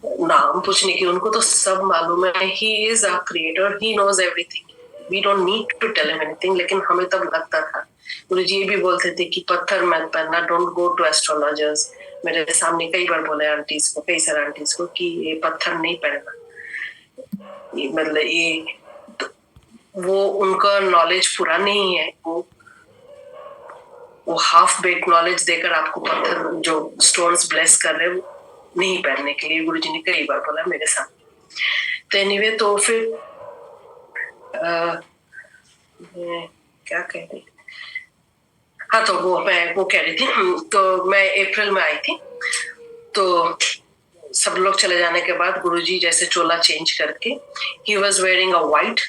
नाम पूछने की, उनको तो सब मालूम है। He is a creator, he knows everything, we don't need to tell him anything. लेकिन हमें तब लगता था, गुरुजी ये भी बोलते थे कि पत्थर मत पहनना, डोंट गो टू एस्ट्रोलॉजर्स। मेरे सामने कई बार बोले आंटीज को, कई सारे आंटीज को कि ये पत्थर नहीं पहनना, ये मतलब ये तो, वो उनका नॉलेज पूरा नहीं है, वो हाफ बेक नॉलेज देकर आपको पत्थर जो स्टोन्स ब्लेस कर रहे हैं नहीं पहनने के लिए गुरुजी ने कई बार बोला मेरे सामने। तो एनीवे तो फिर क्या कह रही, हाँ, तो मैं वो कह रही थी, तो मैं अप्रैल में आई थी, तो सब लोग चले जाने के बाद गुरुजी जैसे चोला चेंज करके, he was wearing a white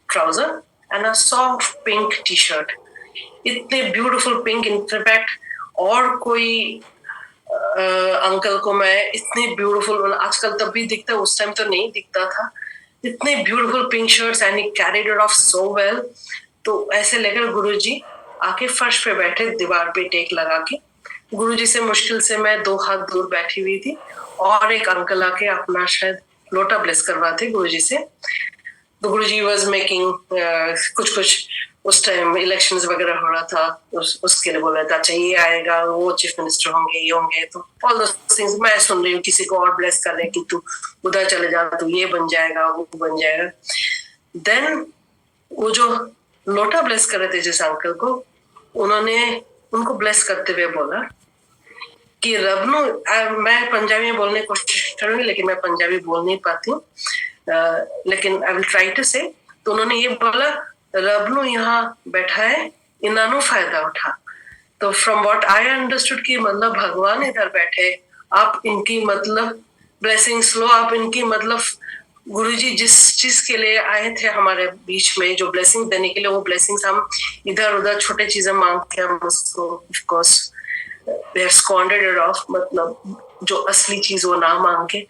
trouser and a soft pink T shirt, इतने ब्यूटीफुल पिंक, इनफैक्ट और कोई अंकल को मैं इतने ब्यूटीफुल, आजकल तब भी दिखता है, उस टाइम तो नहीं दिखता था, इतने beautiful pink shirts and he carried it of so well. तो ऐसे लेकर गुरुजी आके फर्श पे बैठे, दीवार पे टेक लगा के, गुरुजी से मुश्किल से मैं 2 हाथ दूर बैठी हुई थी, और एक अंकल आके अपना शायद लोटा ब्लेस करवाते गुरुजी से। तो गुरुजी वाज मेकिंग कुछ उस टाइम इलेक्शंस वगैरह हो रहा था, उसके लिए बोल रहा था, अच्छा ये आएगा, वो चीफ मिनिस्टर होंगे, ये होंगे, तो ऑल दोस थिंग्स मैं सुन रही हूँ, किसी को और ब्लेस कर रहे हैं कि तू उधर चले जा, तू ये बन जाएगा, वो बन जाएगा। देन वो जो लोटा ब्लेस कर रहे थे जिस अंकल को, उन्होंने उनको ब्लेस करते हुए बोला कि रब नु, मैं पंजाबी में बोलने की कोशिश करूंगी लेकिन मैं पंजाबी बोल नहीं पाती हूँ, लेकिन आई विल ट्राई टू से। तो उन्होंने ये बोला, रब नु यहाँ बैठा है, इन्हों फायदा उठा। तो फ्रॉम व्हाट आई अंडरस्टूड कि मतलब भगवान इधर बैठे, आप इनकी मतलब ब्लेसिंग्स लो, आप इनकी मतलब गुरुजी जिस चीज के लिए आए थे हमारे बीच में, जो ब्लेसिंग देने के लिए, वो ब्लेसिंग्स हम इधर उधर छोटे चीजें मांग के हम उसको of course they squandered it of, मतलब जो असली चीज वो ना मांग के।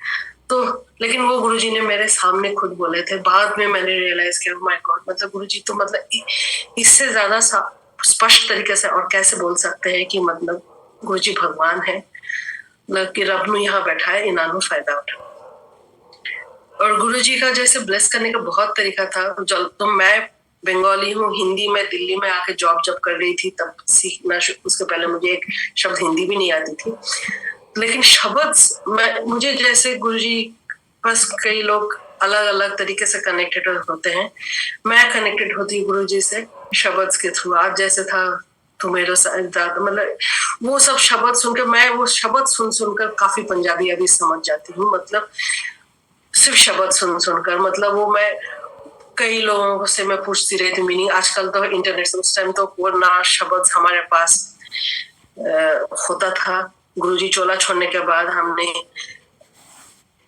तो लेकिन वो गुरुजी ने मेरे सामने खुद बोले थे, बाद में मैंने रियलाइज किया, माय गॉड, मतलब गुरुजी तो मतलब इससे ज्यादा स्पष्ट तरीके से और कैसे बोल सकते हैं कि मतलब गुरुजी भगवान है, मतलब कि रब नु यहाँ बैठा है, इन्हों फायदा उठा। और गुरुजी का जैसे ब्लेस करने का बहुत तरीका था। तो मैं बंगाली हूँ, हिंदी में दिल्ली में आके जॉब जब कर रही थी तब सीखना, उसके पहले मुझे एक शब्द हिंदी भी नहीं आती थी, लेकिन शब्द मुझे जैसे गुरुजी, बस कई लोग अलग अलग तरीके से कनेक्टेड होते हैं, मैं कनेक्टेड होती हूँ गुरुजी से शब्द के थ्रू। आज जैसे था तो मेरे साथ, मतलब वो सब शब्द सुनकर, मैं वो शब्द सुनकर काफी पंजाबी अभी समझ जाती हूँ, मतलब सिर्फ शब्द सुनकर, मतलब वो मैं कई लोगों से मैं पूछती रहती मीनिंग, आजकल तो इंटरनेट से, उस टाइम तो वरना शब्द हमारे पास होता था। गुरुजी चोला छोड़ने के बाद हमने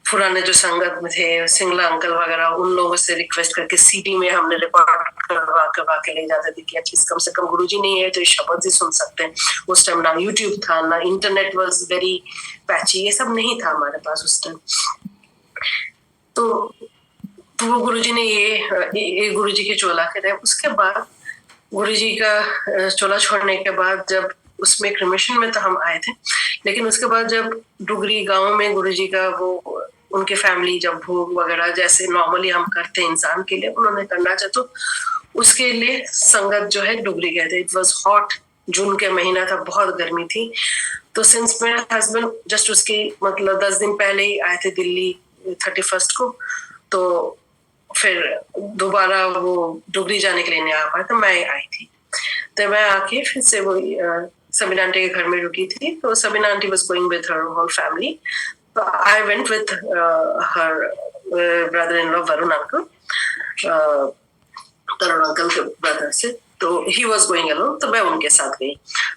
पुराने जो संगत में थे, सिंगला अंकल वगैरह, उन लोगों से रिक्वेस्ट करके सीडी में हमने रिकॉर्ड करवा के ले जाते थे कि एटलीस्ट कम से कम गुरुजी नहीं है तो ये शब्द ही सुन सकते हैं। उस टाइम ना यूट्यूब था, ना इंटरनेट वाज वेरी पैची, ये सब नहीं था हमारे पास उस टाइम। तो वो गुरुजी ने ये गुरुजी के चोला करे। उसके बाद गुरुजी का चोला छोड़ने के बाद जब उसमें क्रमेशन में तो हम आए थे, लेकिन उसके बाद जब डुगरी गांव में गुरुजी का वो उनके फैमिली जब भोग वगैरह जैसे नॉर्मली हम करते हैं इंसान के लिए, उन्होंने करना चाहे तो उसके लिए संगत जो है डुगरी गए थे। इट वॉज हॉट, जून के महीना था, बहुत गर्मी थी। तो सिंस मेरे हस्बैंड जस्ट उसके मतलब 10 दिन पहले ही आए थे दिल्ली 31 को, तो फिर दोबारा वो डुगरी जाने के लिए नहीं आ पाए, तो मैं आई थी। तो मैं आके फिर से वो सबीना आंटी के घर में रुकी थी। तो Sabina aunty was going with her whole family, तो I went with her brother in law Varun uncle, Tarun uncle के ब्रदर से। तो ही वॉज गोइंग अलोन, तो मैं उनके साथ गई।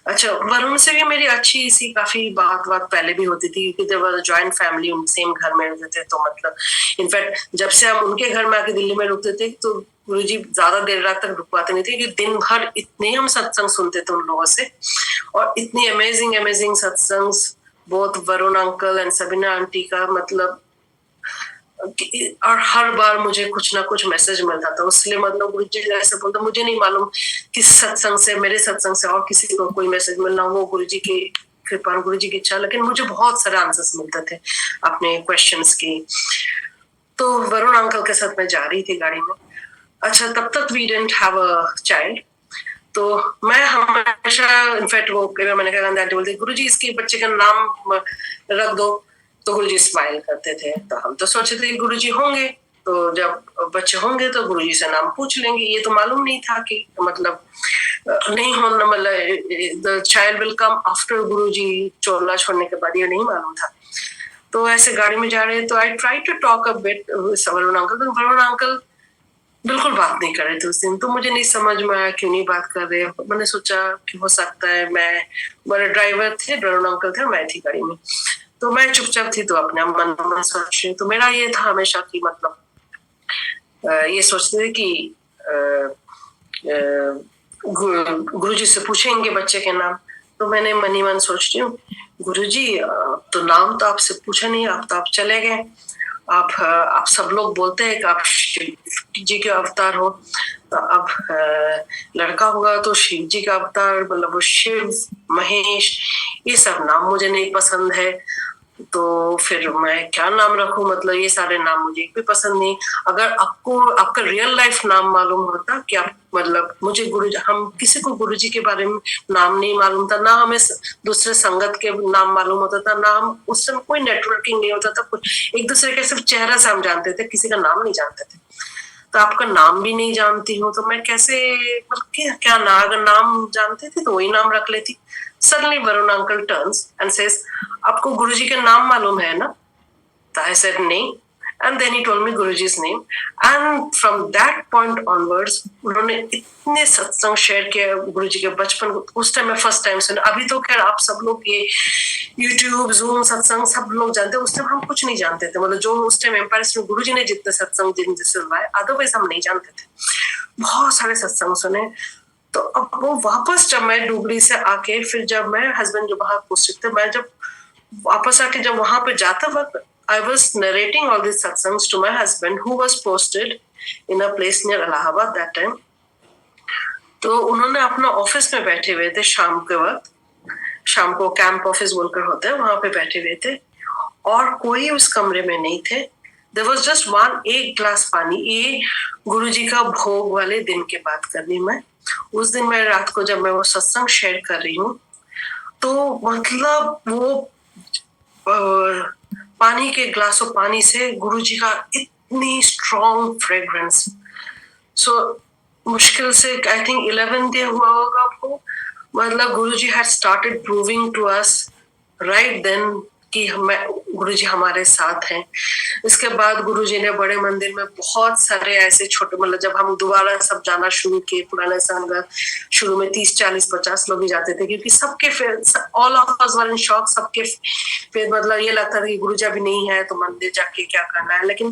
अच्छा, वरुण से भी मेरी अच्छी सी काफी बात पहले भी होती थी, क्योंकि जब जॉइंट फैमिली सेम घर में रहते थे, तो मतलब इनफैक्ट जब से हम उनके घर में आके दिल्ली में रुकते थे, तो गुरुजी ज्यादा देर रात तक रुकवाते नहीं थे, क्योंकि दिन भर इतने हम सत्संग सुनते थे उन लोगों से, और इतनी अमेजिंग सत्संग, both Varun uncle and Sabina aunty का, मतलब और हर बार मुझे कुछ ना कुछ मैसेज मिलता था। इसलिए मतलब गुरुजी ऐसे बोलते, मुझे नहीं मालूम किस सत्संग से, मेरे सत्संग से और किसी को कोई मैसेज मिलना, वो गुरुजी की कृपा, गुरुजी की इच्छा, लेकिन मुझे बहुत सारे आंसर्स मिलते थे अपने क्वेश्चंस की। तो वरुण अंकल के साथ मैं जा रही थी गाड़ी में। अच्छा, तब तक we didn't have a child, तो मैं हमेशा इनफैक्ट वो मैंने कहा बोलती, गुरुजी इसके बच्चे का नाम रख दो, तो गुरुजी स्माइल करते थे। तो हम तो सोचे थे गुरुजी होंगे, तो जब बच्चे होंगे तो गुरुजी से नाम पूछ लेंगे। ये तो मालूम नहीं था कि मतलब नहीं होना, मतलब the child will come after Guruji चोला छोड़ने के बाद, ये नहीं मालूम था। तो ऐसे गाड़ी में जा रहे, तो I try to talk a bit Varun uncle. तो वरुण अंकल बिल्कुल बात नहीं कर रहे थे उस दिन। तो मुझे नहीं समझ में आया क्यों नहीं बात कर रहे। मैंने सोचा कि हो सकता है मेरे ड्राइवर थे, वरुण अंकल थे, मैं थी गाड़ी में, तो मैं चुपचाप थी, तो अपने मन में सोच रही। तो मेरा ये था हमेशा कि मतलब ये सोचते थे कि गुरुजी से पूछेंगे बच्चे के नाम। तो मैंने मन ही मन सोच रही हूँ, गुरुजी तो नाम तो आपसे पूछा नहीं, आप चले गए। आप सब लोग बोलते हैं कि आप शिव जी के अवतार हो, तो अब लड़का होगा तो शिव जी का अवतार, मतलब वो शिव, महेश, ये सब नाम मुझे नहीं पसंद है। तो फिर मैं क्या नाम रखूं, मतलब ये सारे नाम मुझे एक भी पसंद नहीं। अगर आपको आपका रियल लाइफ नाम मालूम होता कि आप, मतलब मुझे हम किसी को गुरुजी के बारे में नाम नहीं मालूम था, ना हमें दूसरे संगत के नाम मालूम होता था, ना हम उस समय कोई नेटवर्किंग नहीं होता था, कुछ एक दूसरे के सिर्फ चेहरा से हम जानते थे, किसी का नाम नहीं जानते थे। तो आपका नाम भी नहीं जानती हूँ तो मैं कैसे, मतलब क्या ना, अगर नाम जानते थे तो वही नाम रख लेती। Suddenly Varun uncle turns and says, आपको गुरुजी का नाम मालूम है ना? So I said नहीं, and then he told me Guruji's name, and from that point onwards उन्होंने इतने सत्संग शेयर किया गुरुजी के बचपन। उस टाइम में फर्स्ट टाइम सुना। अभी तो खैर आप सब लोग ये यूट्यूब, जूम सत्संग सब लोग जानते हैं, उस टाइम हम कुछ नहीं जानते थे। मतलब जो उस टाइम एम्पायर में गुरुजी ने जितने सत्संग जिनसे सुनवाए, अदरवाइज हम नहीं जानते थे। बहुत सारे सत्संग सुने। तो अब वो वापस जब मैं डुगरी से आके, फिर जब मैं हस्बैंड जो बाहर पोस्टेड थे, मैं जब वापस आके जब वहां पे जाते वक्त, I was narrating all these satsangs to my husband who was posted in a place near Allahabad that time. तो उन्होंने अपना ऑफिस में बैठे हुए थे शाम के वक्त, शाम को कैंप ऑफिस बोलकर होता है, वहां पे बैठे हुए थे और कोई उस कमरे में नहीं थे। There was just one, एक ग्लास पानी। ये गुरुजी का भोग वाले दिन के बात कर रही मैं। उस दिन मैं रात को जब मैं वो सत्संग शेयर कर रही हूँ, तो मतलब वो पानी के ग्लासों पानी से गुरुजी का इतनी स्ट्रॉन्ग फ्रेग्रेंस। सो मुश्किल से आई थिंक 11th डे हुआ होगा आपको, मतलब Guruji had started proving to us right then कि गुरुजी हमारे साथ हैं। इसके बाद गुरुजी ने बड़े मंदिर में बहुत सारे ऐसे छोटे, मतलब जब हम दोबारा सब जाना शुरू किए, पुराने संगत, शुरू में 30, 40, 50 लोग ही जाते थे, क्योंकि सबके फिर all of us were in shock. सबके फिर मतलब ये लगता था कि गुरुजी अभी नहीं है तो मंदिर जाके क्या करना है। लेकिन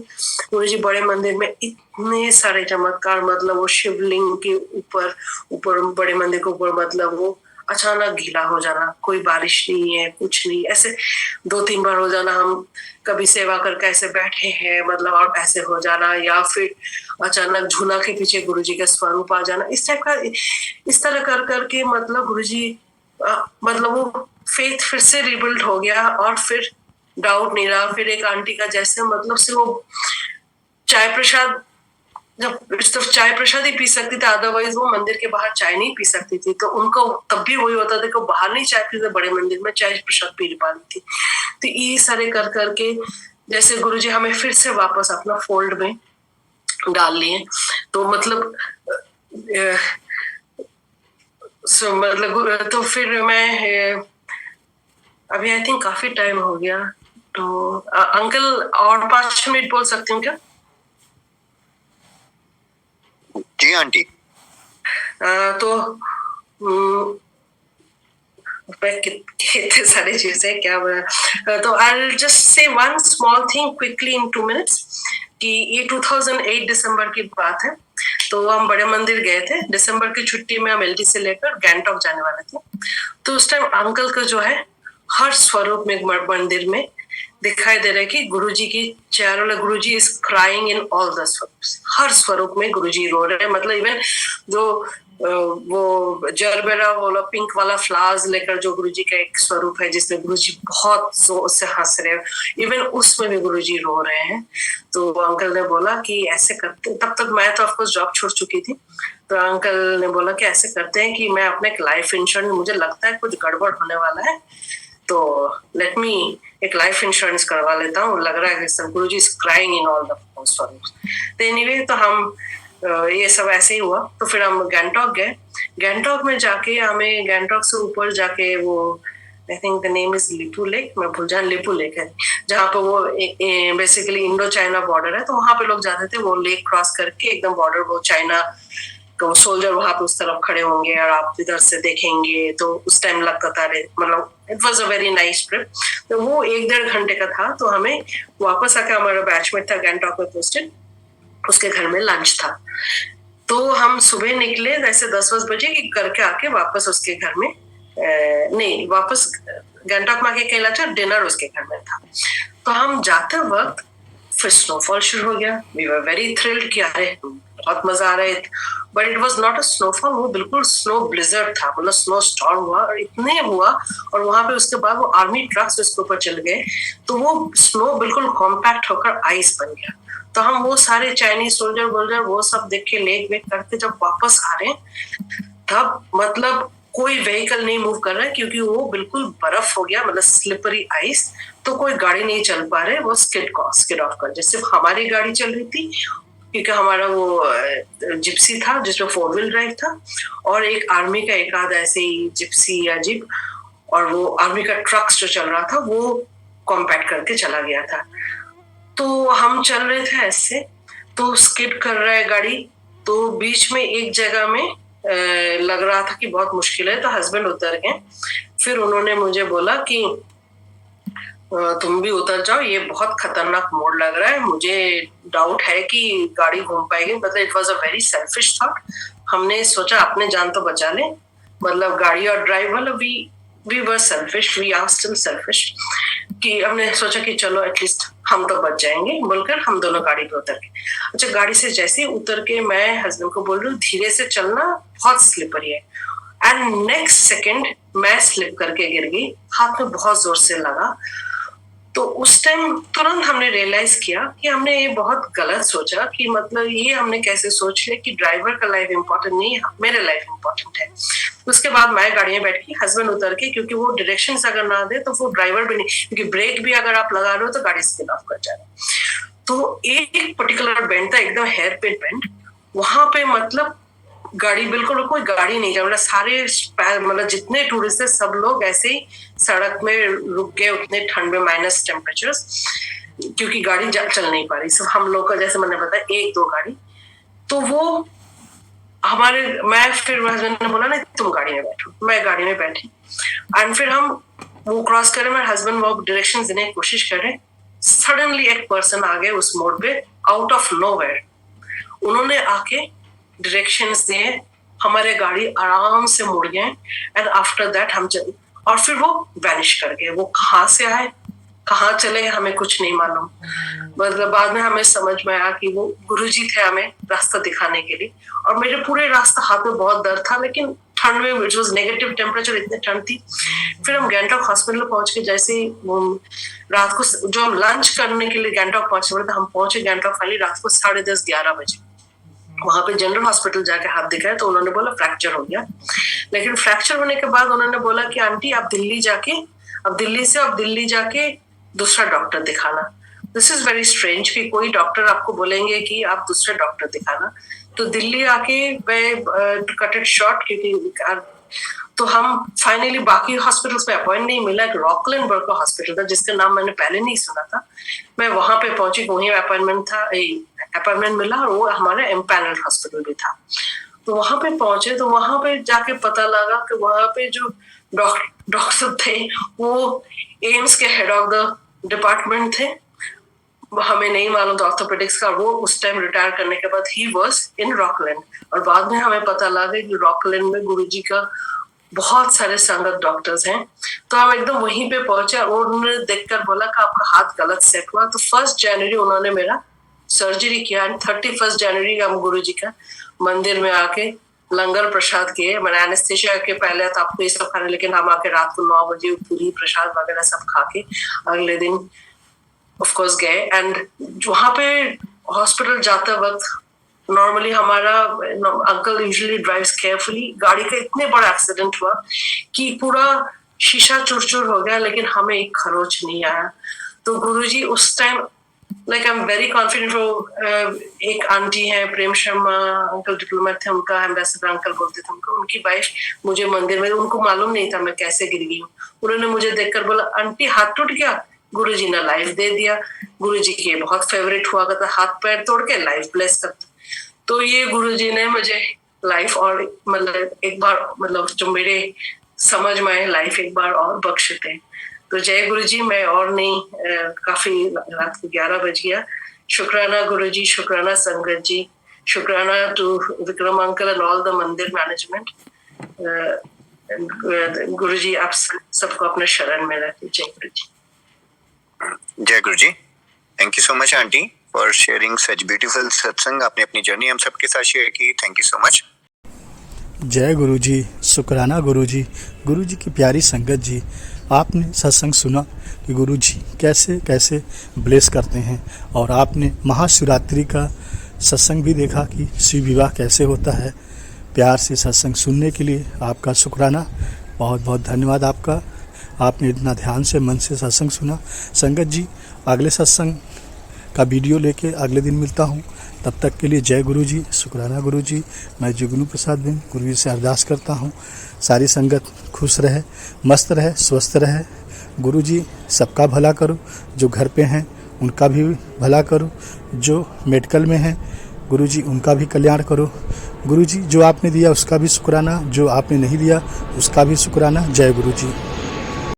गुरुजी बड़े मंदिर में इतने सारे चमत्कार, मतलब वो शिवलिंग के ऊपर बड़े मंदिर के ऊपर, मतलब वो अचानक गीला हो जाना, कोई बारिश नहीं है, कुछ नहीं, ऐसे 2-3 बार हो जाना। हम कभी सेवा करके ऐसे बैठे हैं, मतलब और ऐसे हो जाना, या फिर अचानक झूला के पीछे गुरुजी का स्वरूप आ जाना, इस टाइप का, इस तरह कर करके मतलब गुरुजी, मतलब वो फेथ फिर से रिबिल्ड हो गया और फिर डाउट नहीं रहा। फिर एक आंटी का जैसे, मतलब से वो चाय प्रसाद, जब सिर्फ चाय प्रसाद ही पी सकती थी, अदरवाइज वो मंदिर के बाहर चाय नहीं पी सकती थी। तो उनको तब भी वही होता था कि बाहर नहीं चाय पीते, बड़े मंदिर में चाय प्रसाद पी पा रही थी। तो ये सारे कर करके जैसे गुरुजी हमें फिर से वापस अपना फोल्ड में डाल लिए। तो मतलब मतलब तो फिर मैं अभी आई थिंक काफी टाइम हो गया, तो अंकल और 5 मिनट बोल सकती हूँ क्या?
जी आंटी।
तो कितने सारी चीजें क्या बना। तो I just say one small thing quickly in 2 minutes कि ये 2008 दिसंबर की बात है। तो हम बड़े मंदिर गए थे, दिसंबर की छुट्टी में हम एलटी से लेकर गैंगटॉक जाने वाले थे। तो उस टाइम अंकल का जो है हर स्वरूप में मंदिर में दिखाई दे रहा है कि गुरुजी की चारों, Guruji is crying in all the स्वरूप्स। हर स्वरूप में गुरुजी रो रहे हैं। मतलब इवन जो वो जरबेरा वाला पिंक वाला फ्लावर्स लेकर जो गुरुजी का एक स्वरूप है जिसमें गुरुजी बहुत जोर से हंस रहे हैं, इवन उसमें भी गुरुजी रो रहे हैं। तो अंकल ने बोला कि ऐसे करते, तब तक मैं तो ऑफकोर्स जॉब छोड़ चुकी थी। तो अंकल ने बोला कि ऐसे करते हैं कि मैं अपने लाइफ इंश्योरेंस, मुझे लगता है कुछ गड़बड़ होने वाला है, तो लेट मी एक लाइफ इंश्योरेंस करवा लेता हूँ, लग रहा है कि Guruji is crying in all the स्वरूप्स। तो एनीवे, तो हम ये सब ऐसे ही हुआ। तो फिर हम गैंगटॉक गए। गैंगटॉक में जाके हमें, गैंगटॉक से ऊपर जाके वो I think the name is Lipu lake, मैं भूल जा, लिपू लेक है, जहाँ पे वो बेसिकली इंडो चाइना बॉर्डर है, तो वहां पे लोग जाते थे। वो लेक क्रॉस करके एकदम बॉर्डर, वो चाइना तो सोल्जर वहां पे उस तरफ खड़े होंगे और आप इधर से देखेंगे, तो उस टाइम लगता था मतलब it was a very nice trip. तो वो 1-1.5 घंटे का था। तो हमें वापस आके, हमारा बैचमेट था गैंगटॉक में पोस्टेड, उसके घर में लंच था। तो हम सुबह निकले ऐसे 10-10 बजे कि करके आके वापस उसके घर में नहीं, वापस गैंगटॉक में आके कहला था, डिनर उसके घर में था। तो हम जाते वक्त फिर स्नोफॉल शुरू हो गया। वी वर वेरी थ्रिल्ड कि अरे बहुत मजा आ रहा है, but it was not a snowfall, वो बिल्कुल स्नो ब्लिजर्ड था, मतलब स्नो स्टॉर्म हुआ और इतने हुआ। और वहां पे उसके बाद वो आर्मी ट्रक्स उसके ऊपर चल गए, तो वो स्नो बिल्कुल कॉम्पैक्ट होकर आइस बन गया। तो हम वो सारे चाइनीज सोल्जर वोल्जर वो सब देख के लेक वेक करके जब वापस आ रहे हैं, तब मतलब कोई व्हीकल नहीं मूव कर रहा है, क्योंकि वो बिल्कुल बर्फ हो गया, मतलब स्लिपरी आइस। तो कोई गाड़ी नहीं चल पा रहे, वो स्किड ऑफ कर, जैसे हमारी गाड़ी चल रही थी, क्योंकि हमारा वो जिप्सी था जिसमें 4 व्हील ड्राइव था, और एक आर्मी का एक आध ऐसे ही जिप्सी या जीप, और वो आर्मी का ट्रक्स जो चल रहा था वो कॉम्पैक्ट करके चला गया था। तो हम चल रहे थे ऐसे, तो स्किड कर रहा है गाड़ी। तो बीच में एक जगह में लग रहा था कि बहुत मुश्किल है, तो हस्बैंड उतर गए। फिर उन्होंने मुझे बोला कि तुम भी उतर जाओ, ये बहुत खतरनाक मोड़ लग रहा है, मुझे डाउट है कि गाड़ी घूम पाएगी। मतलब it was a very selfish thought. हमने सोचा अपने जान तो बचा ले, मतलब गाड़ी और driver, we were selfish, we are still selfish, कि हमने सोचा कि चलो एटलीस्ट हम तो बच जाएंगे बोलकर हम दोनों गाड़ी पे उतर गए। अच्छा, गाड़ी से जैसे ही उतर के मैं हस्बैंड को बोल रही हूँ धीरे से चलना, बहुत स्लिपरी है। एंड नेक्स्ट सेकेंड मैं स्लिप करके गिर गई, हाथ में बहुत जोर से लगा। तो उस टाइम तुरंत हमने रियलाइज किया कि हमने ये बहुत गलत सोचा, कि मतलब ये हमने कैसे सोच लिया कि ड्राइवर का लाइफ इंपॉर्टेंट नहीं है, मेरे लाइफ इंपॉर्टेंट है। उसके बाद मैं गाड़ी में बैठ के, हस्बैंड उतर के, क्योंकि वो डायरेक्शंस अगर ना दे तो वो ड्राइवर भी नहीं, क्योंकि ब्रेक भी अगर आप लगा रहे हो तो गाड़ी स्किड ऑफ कर जाए। तो एक पर्टिकुलर बेंड था, एकदम हेयर पिन बेंड, वहां पे मतलब गाड़ी बिल्कुल, कोई गाड़ी नहीं जा, मतलब सारे मतलब जितने टूरिस्ट थे सब लोग ऐसे ही सड़क में रुक गए, उतने ठंड में, माइनस टेम्परेचर्स, क्योंकि गाड़ी चल नहीं पा रही। सब हम लोग का, जैसे मैंने बताया, 1-2 गाड़ी। तो वो हमारे, मैं फिर हस्बैंड ने बोला ना तुम गाड़ी में बैठो, मैं गाड़ी में बैठी। एंड फिर हम वो क्रॉस करें, मेरे हस्बैंड वो डायरेक्शन देने की कोशिश करें, सडनली एक पर्सन आ गए उस मोड़ पे, आउट ऑफ नोवेयर। उन्होंने आके डायरेक्शंस दिए, हमारे गाड़ी आराम से मुड़ गए। एंड आफ्टर दैट हम चले, और फिर वो वैनिश कर गए। वो कहाँ से आए, कहाँ चले, हमें कुछ नहीं मालूम। मतलब बाद में हमें समझ में आया कि वो गुरुजी थे हमें रास्ता दिखाने के लिए। और मेरे पूरे रास्ता हाथ में बहुत दर्द था, लेकिन ठंड में, इट वाज नेगेटिव टेम्परेचर, इतनी ठंड थी। फिर हम गैंगटॉक हॉस्पिटल पहुंच के, जैसे रात को जो हम लंच करने के लिए गैंगटॉक पहुंचने वाले थे, हम पहुंचे गैंगटॉक फाइनली रात को 10:30-11 बजे। वहां पे जनरल हॉस्पिटल जाके हाथ दिखाया तो उन्होंने बोला फ्रैक्चर हो गया। लेकिन फ्रैक्चर होने के बाद उन्होंने बोला कि आंटी आप दिल्ली जाके दूसरा डॉक्टर दिखाना। दिस इज वेरी स्ट्रेंज कि कोई डॉक्टर आपको बोलेंगे कि आप दूसरे डॉक्टर दिखाना। तो दिल्ली आके कट इट शॉर्ट, क्योंकि तो हम फाइनली बाकी हॉस्पिटल्स में अपॉइंट नहीं मिला। एक रॉकलैंड बर्ग का हॉस्पिटल था जिसका नाम मैंने पहले नहीं सुना था, मैं वहां पे पहुंची, वहीं अपॉइंटमेंट मिला, और वो हमारा एम्पैनल्ड हॉस्पिटल भी था। तो वहां पे पहुंचे, तो वहां पे जाके पता लगा कि वहां पे जो डॉक्टर थे वो एम्स के हेड ऑफ द डिपार्टमेंट थे। हमें नहीं मालूम था ऑर्थोपेडिक्स का। वो उस टाइम रिटायर करने के बाद ही वाज इन रॉकलैंड, और बाद में हमें पता लगा कि रॉकलैंड में गुरुजी का बहुत सारे संगत डॉक्टर्स हैं। तो हम एकदम वहीं पे पहुंचे, और उन्होंने देखकर बोला कि आपका हाथ गलत सेट हुआ। तो 1 जनवरी उन्होंने मेरा सर्जरी किया, एंड 31 जनवरी हम गुरुजी का मंदिर में आके लंगर प्रसाद किए। मैंने एनेस्थेशिया के पहले तो आपको ये सब खाने, लेकिन हम आके रात को 9 बजे पूरी प्रसाद वगैरह सब खा के अगले दिन ऑफ कोर्स गए। एंड वहां पे हॉस्पिटल जाते वक्त नॉर्मली हमारा अंकल यूजुअली ड्राइव्स केयरफुली, गाड़ी का इतने बड़ा एक्सीडेंट हुआ कि पूरा शीशा चूर-चूर हो गया, लेकिन हमें एक खरोच नहीं आया। तो गुरुजी उस time like I am very confident. वो एक आंटी है प्रेम शर्मा अंकल, डिप्लोमेट थे, उनका एम्बेसडर अंकल बोलते थे उनको। उनकी वाइफ मुझे मंदिर में, उनको मालूम नहीं था मैं कैसे गिर गई हूँ। उन्होंने मुझे देखकर बोला, आंटी हाथ टूट गया? गुरुजी ने लाइफ दे दिया। गुरुजी के बहुत फेवरेट हुआ करता, हाथ पैर तोड़ के लाइफ ब्लेस करता। तो ये गुरुजी ने मुझे लाइफ और मतलब एक बार, मतलब जो मेरे समझ में आए, लाइफ एक बार और बख्शे थे। तो जय गुरुजी। मैं और नहीं, काफी रात को 11 बज गया। शुक्राना गुरुजी, शुक्राना संगत जी, शुक्राना to Vikram uncle and all the mandir management. Guruji आप सबको अपने शरण में रखिए। जय गुरुजी।
जय Guru ji. Thank you so much aunty for sharing such beautiful satsang. आपने अपनी जर्नी हम सबके साथ शेयर की। Thank you so much.
जय गुरु जी, शुक्राना गुरु जी। गुरु जी की प्यारी संगत जी, आपने सत्संग सुना कि गुरु जी कैसे कैसे ब्लेस करते हैं, और आपने महाशिवरात्रि का सत्संग भी देखा कि शिव विवाह कैसे होता है। प्यार से सत्संग सुनने के लिए आपका शुक्राना, बहुत बहुत धन्यवाद आपका। आपने इतना ध्यान से मन से सत्संग सुना। संगत जी, अगले सत्संग का वीडियो लेके अगले दिन मिलता हूँ। तब तक के लिए जय गुरु जी, शुक्राना गुरु जी। मैं जुगनू प्रसाद बिन गुरु जी से अरदास करता हूँ, सारी संगत खुश रहे, मस्त रहे, स्वस्थ रहे। गुरु जी सबका भला करो, जो घर पे हैं उनका भी भला करो, जो मेडिकल में हैं गुरु जी उनका भी कल्याण करो। गुरु जी जो आपने दिया उसका भी शुक्राना, जो आपने नहीं दिया उसका भी शुक्राना। जय गुरु जी।